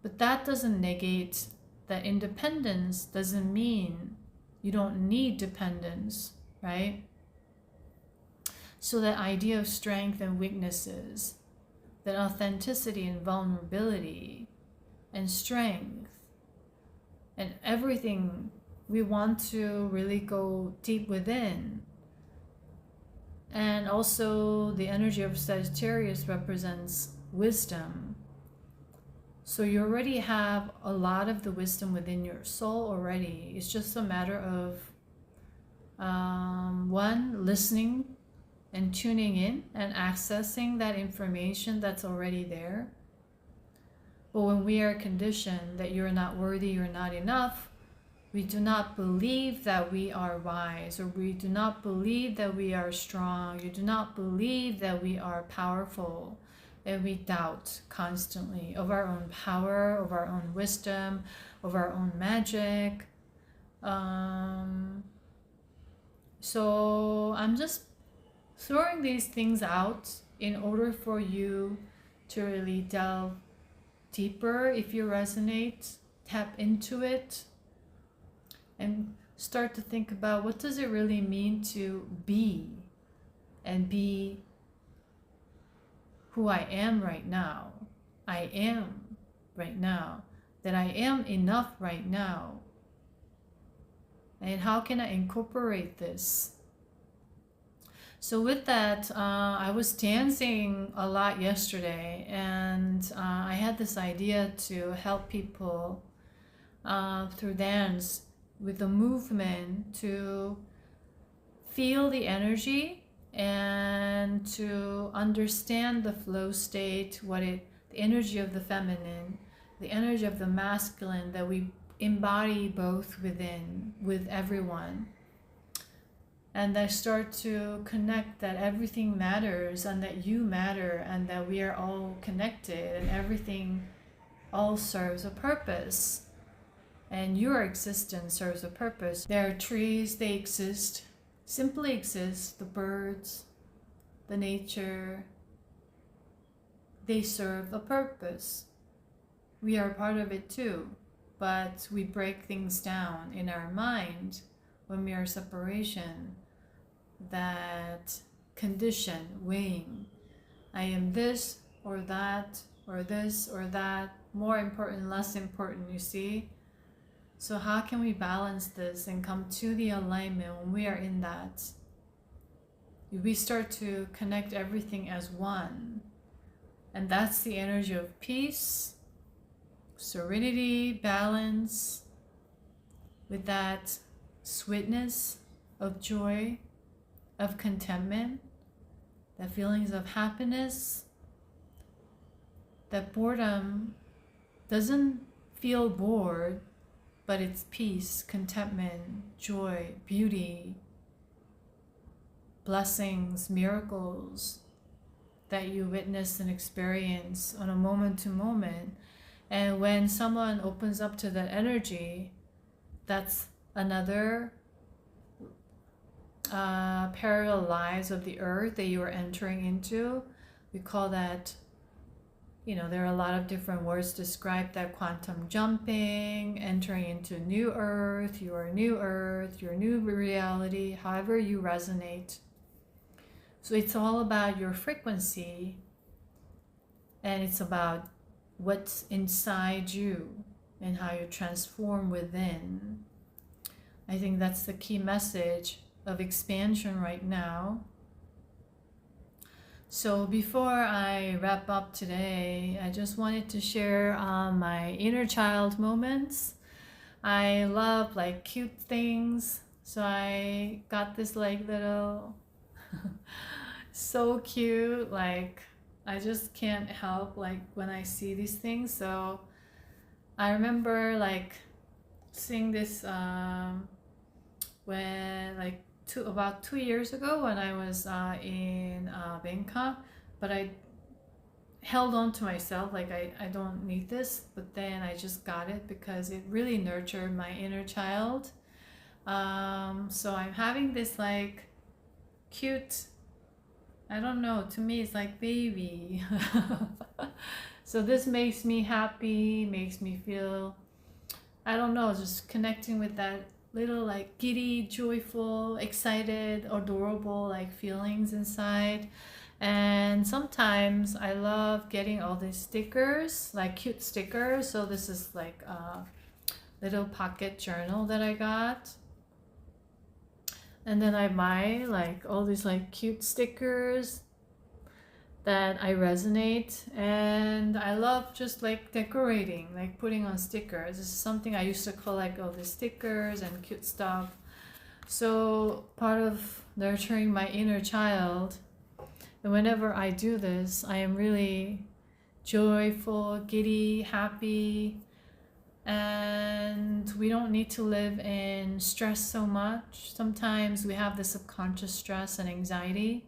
but that doesn't negate that independence doesn't mean you don't need dependence, right? So that idea of strength and weaknesses, that authenticity and vulnerability and strength and everything, we want to really go deep within. And also the energy of Sagittarius represents wisdom. So you already have a lot of the wisdom within your soul already. It's just a matter of one, listening and tuning in and accessing that information that's already there. But when we are conditioned that you're not worthy, you're not enough, we do not believe that we are wise, or we do not believe that we are strong, you do not believe that we are powerful, and we doubt constantly of our own power, of our own wisdom, of our own magic. So I'm just throwing these things out in order for you to really delve deeper. If you resonate, tap into it and start to think about, what does it really mean to be, and be who I am right now. I am right now, that I am enough right now. And how can I incorporate this? So with that, I was dancing a lot yesterday, and I had this idea to help people through dance with the movement to feel the energy and to understand the flow state, the energy of the feminine, the energy of the masculine that we embody both within with everyone. And I start to connect that everything matters and that you matter and that we are all connected and everything all serves a purpose. And your existence serves a purpose. There are trees, they exist, simply exist. The birds, the nature, they serve a purpose. We are part of it too, but we break things down in our mind when we are separation. That condition, weighing, I am this or that, or this or that, more important, less important, you see? So how can we balance this and come to the alignment when we are in that? We start to connect everything as one. And that's the energy of peace, serenity, balance, with that sweetness of joy, of contentment, the feelings of happiness. That boredom doesn't feel bored, but it's peace, contentment, joy, beauty, blessings, miracles that you witness and experience on a moment to moment. And when someone opens up to that energy, that's another parallel lives of the earth that you are entering into. We call that, there are a lot of different words to describe that: quantum jumping, entering into new earth, your new reality, however you resonate. So it's all about your frequency, and it's about what's inside you and how you transform within. I think that's the key message of expansion right now. So before I wrap up today, I just wanted to share my inner child moments. I love like cute things, so I got this like little so cute, like I just can't help like when I see these things. So I remember like seeing this when like about 2 years ago when I was in Bangkok, but I held on to myself like I don't need this, but then I just got it because it really nurtured my inner child. So I'm having this like cute, I don't know, to me it's like baby. So this makes me happy, makes me feel, I don't know, just connecting with that little like giddy, joyful, excited, adorable like feelings inside. And sometimes I love getting all these stickers, like cute stickers. So this is like a little pocket journal that I got. And then I buy like all these like cute stickers that I resonate, and I love just like decorating, like putting on stickers. This is something I used to collect, all the stickers and cute stuff. So part of nurturing my inner child, and whenever I do this, I am really joyful, giddy, happy, and we don't need to live in stress so much. Sometimes we have the subconscious stress and anxiety.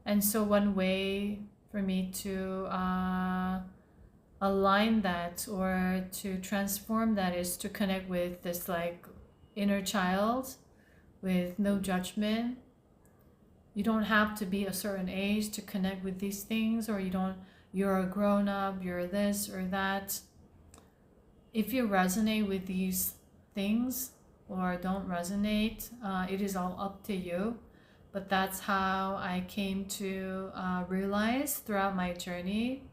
And so one way for me to align that or to transform that is to connect with this like inner child with no judgment. You don't have to be a certain age to connect with these things, or you're a grown up, you're this or that. If you resonate with these things or don't resonate, it is all up to you. But that's how I came to realize throughout my journey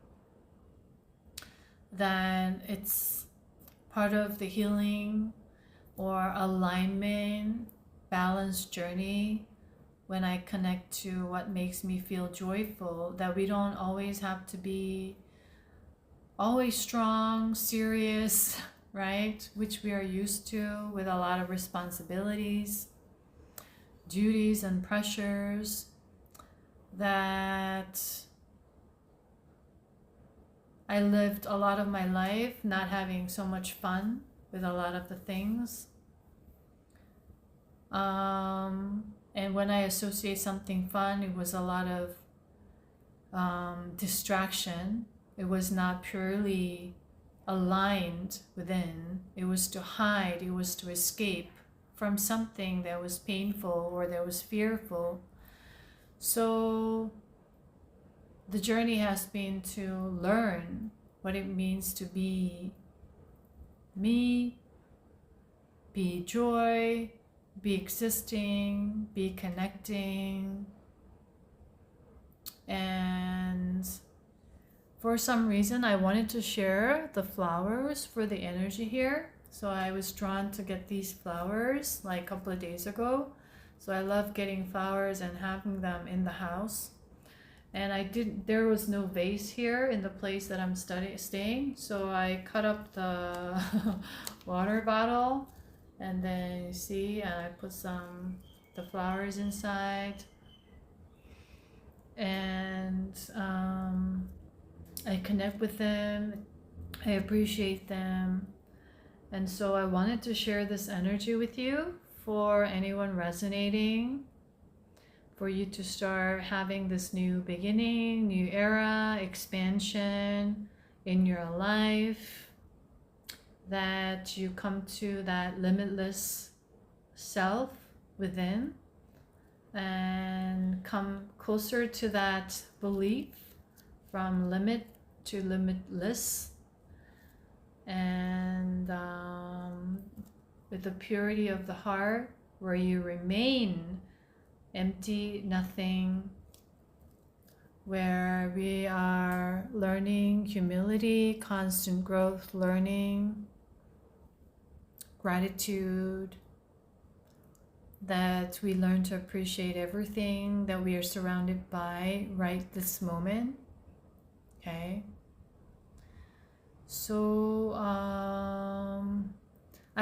that it's part of the healing or alignment, balance journey when I connect to what makes me feel joyful, that we don't always have to be always strong, serious, right? Which we are used to with a lot of responsibilities, duties, and pressures, that I lived a lot of my life not having so much fun with a lot of the things. And when I associate something fun, it was a lot of distraction. It was not purely aligned within. It was to hide, it was to escape from something that was painful or that was fearful. So the journey has been to learn what it means to be me, be joy, be existing, be connecting. And for some reason I wanted to share the flowers for the energy here. So I was drawn to get these flowers like a couple of days ago. So I love getting flowers and having them in the house. And there was no vase here in the place that I'm staying. So I cut up the water bottle, and then you see, and I put the flowers inside. And I connect with them, I appreciate them. And so I wanted to share this energy with you for anyone resonating, for you to start having this new beginning, new era, expansion in your life, that you come to that limitless self within and come closer to that belief from limit to limitless, and with the purity of the heart, where you remain empty, nothing, where we are learning humility, constant growth, learning, gratitude, that we learn to appreciate everything that we are surrounded by right this moment. Okay, so I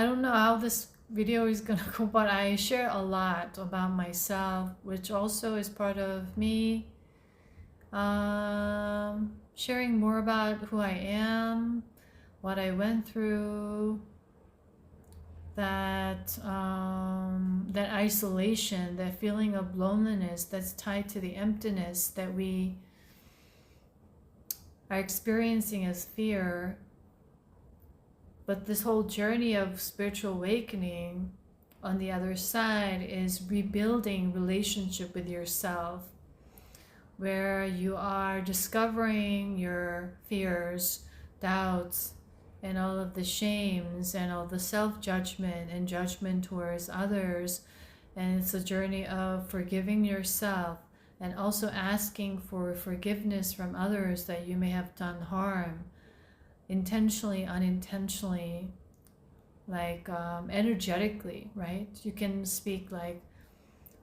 don't know how this video is gonna go, but I share a lot about myself, which also is part of me sharing more about who I am, what I went through, that isolation, that feeling of loneliness that's tied to the emptiness that we are experiencing as fear. But this whole journey of spiritual awakening on the other side is rebuilding relationship with yourself, where you are discovering your fears, doubts, and all of the shames and all the self-judgment and judgment towards others. And it's a journey of forgiving yourself and also asking for forgiveness from others that you may have done harm, intentionally, unintentionally, like energetically, right? You can speak like,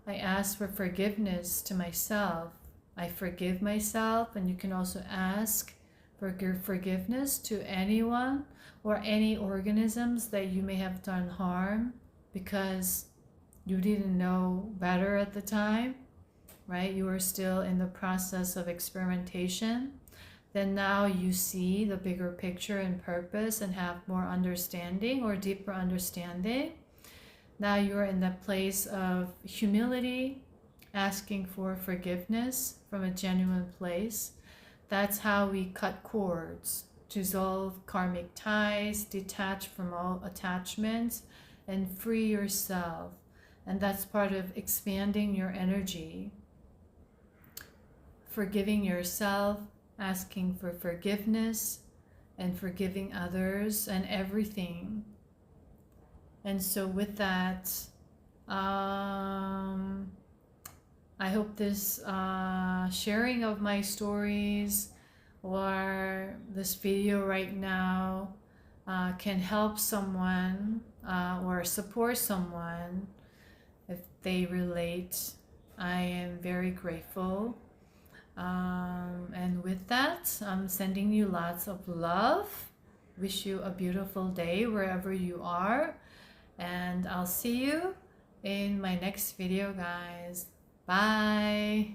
I ask for forgiveness to myself, I forgive myself. And you can also ask for forgiveness to anyone or any organisms that you may have done harm because you didn't know better at the time, right? You were still in the process of experimentation. Then now you see the bigger picture and purpose and have more understanding or deeper understanding. Now you're in the place of humility, asking for forgiveness from a genuine place. That's how we cut cords, dissolve karmic ties, detach from all attachments, and free yourself. And that's part of expanding your energy. Forgiving yourself, asking for forgiveness, and forgiving others and everything. And so with that, I hope this sharing of my stories or this video right now can help someone or support someone if they relate I am very grateful. And with that, I'm sending you lots of love. Wish you a beautiful day wherever you are. And I'll see you in my next video, guys. Bye.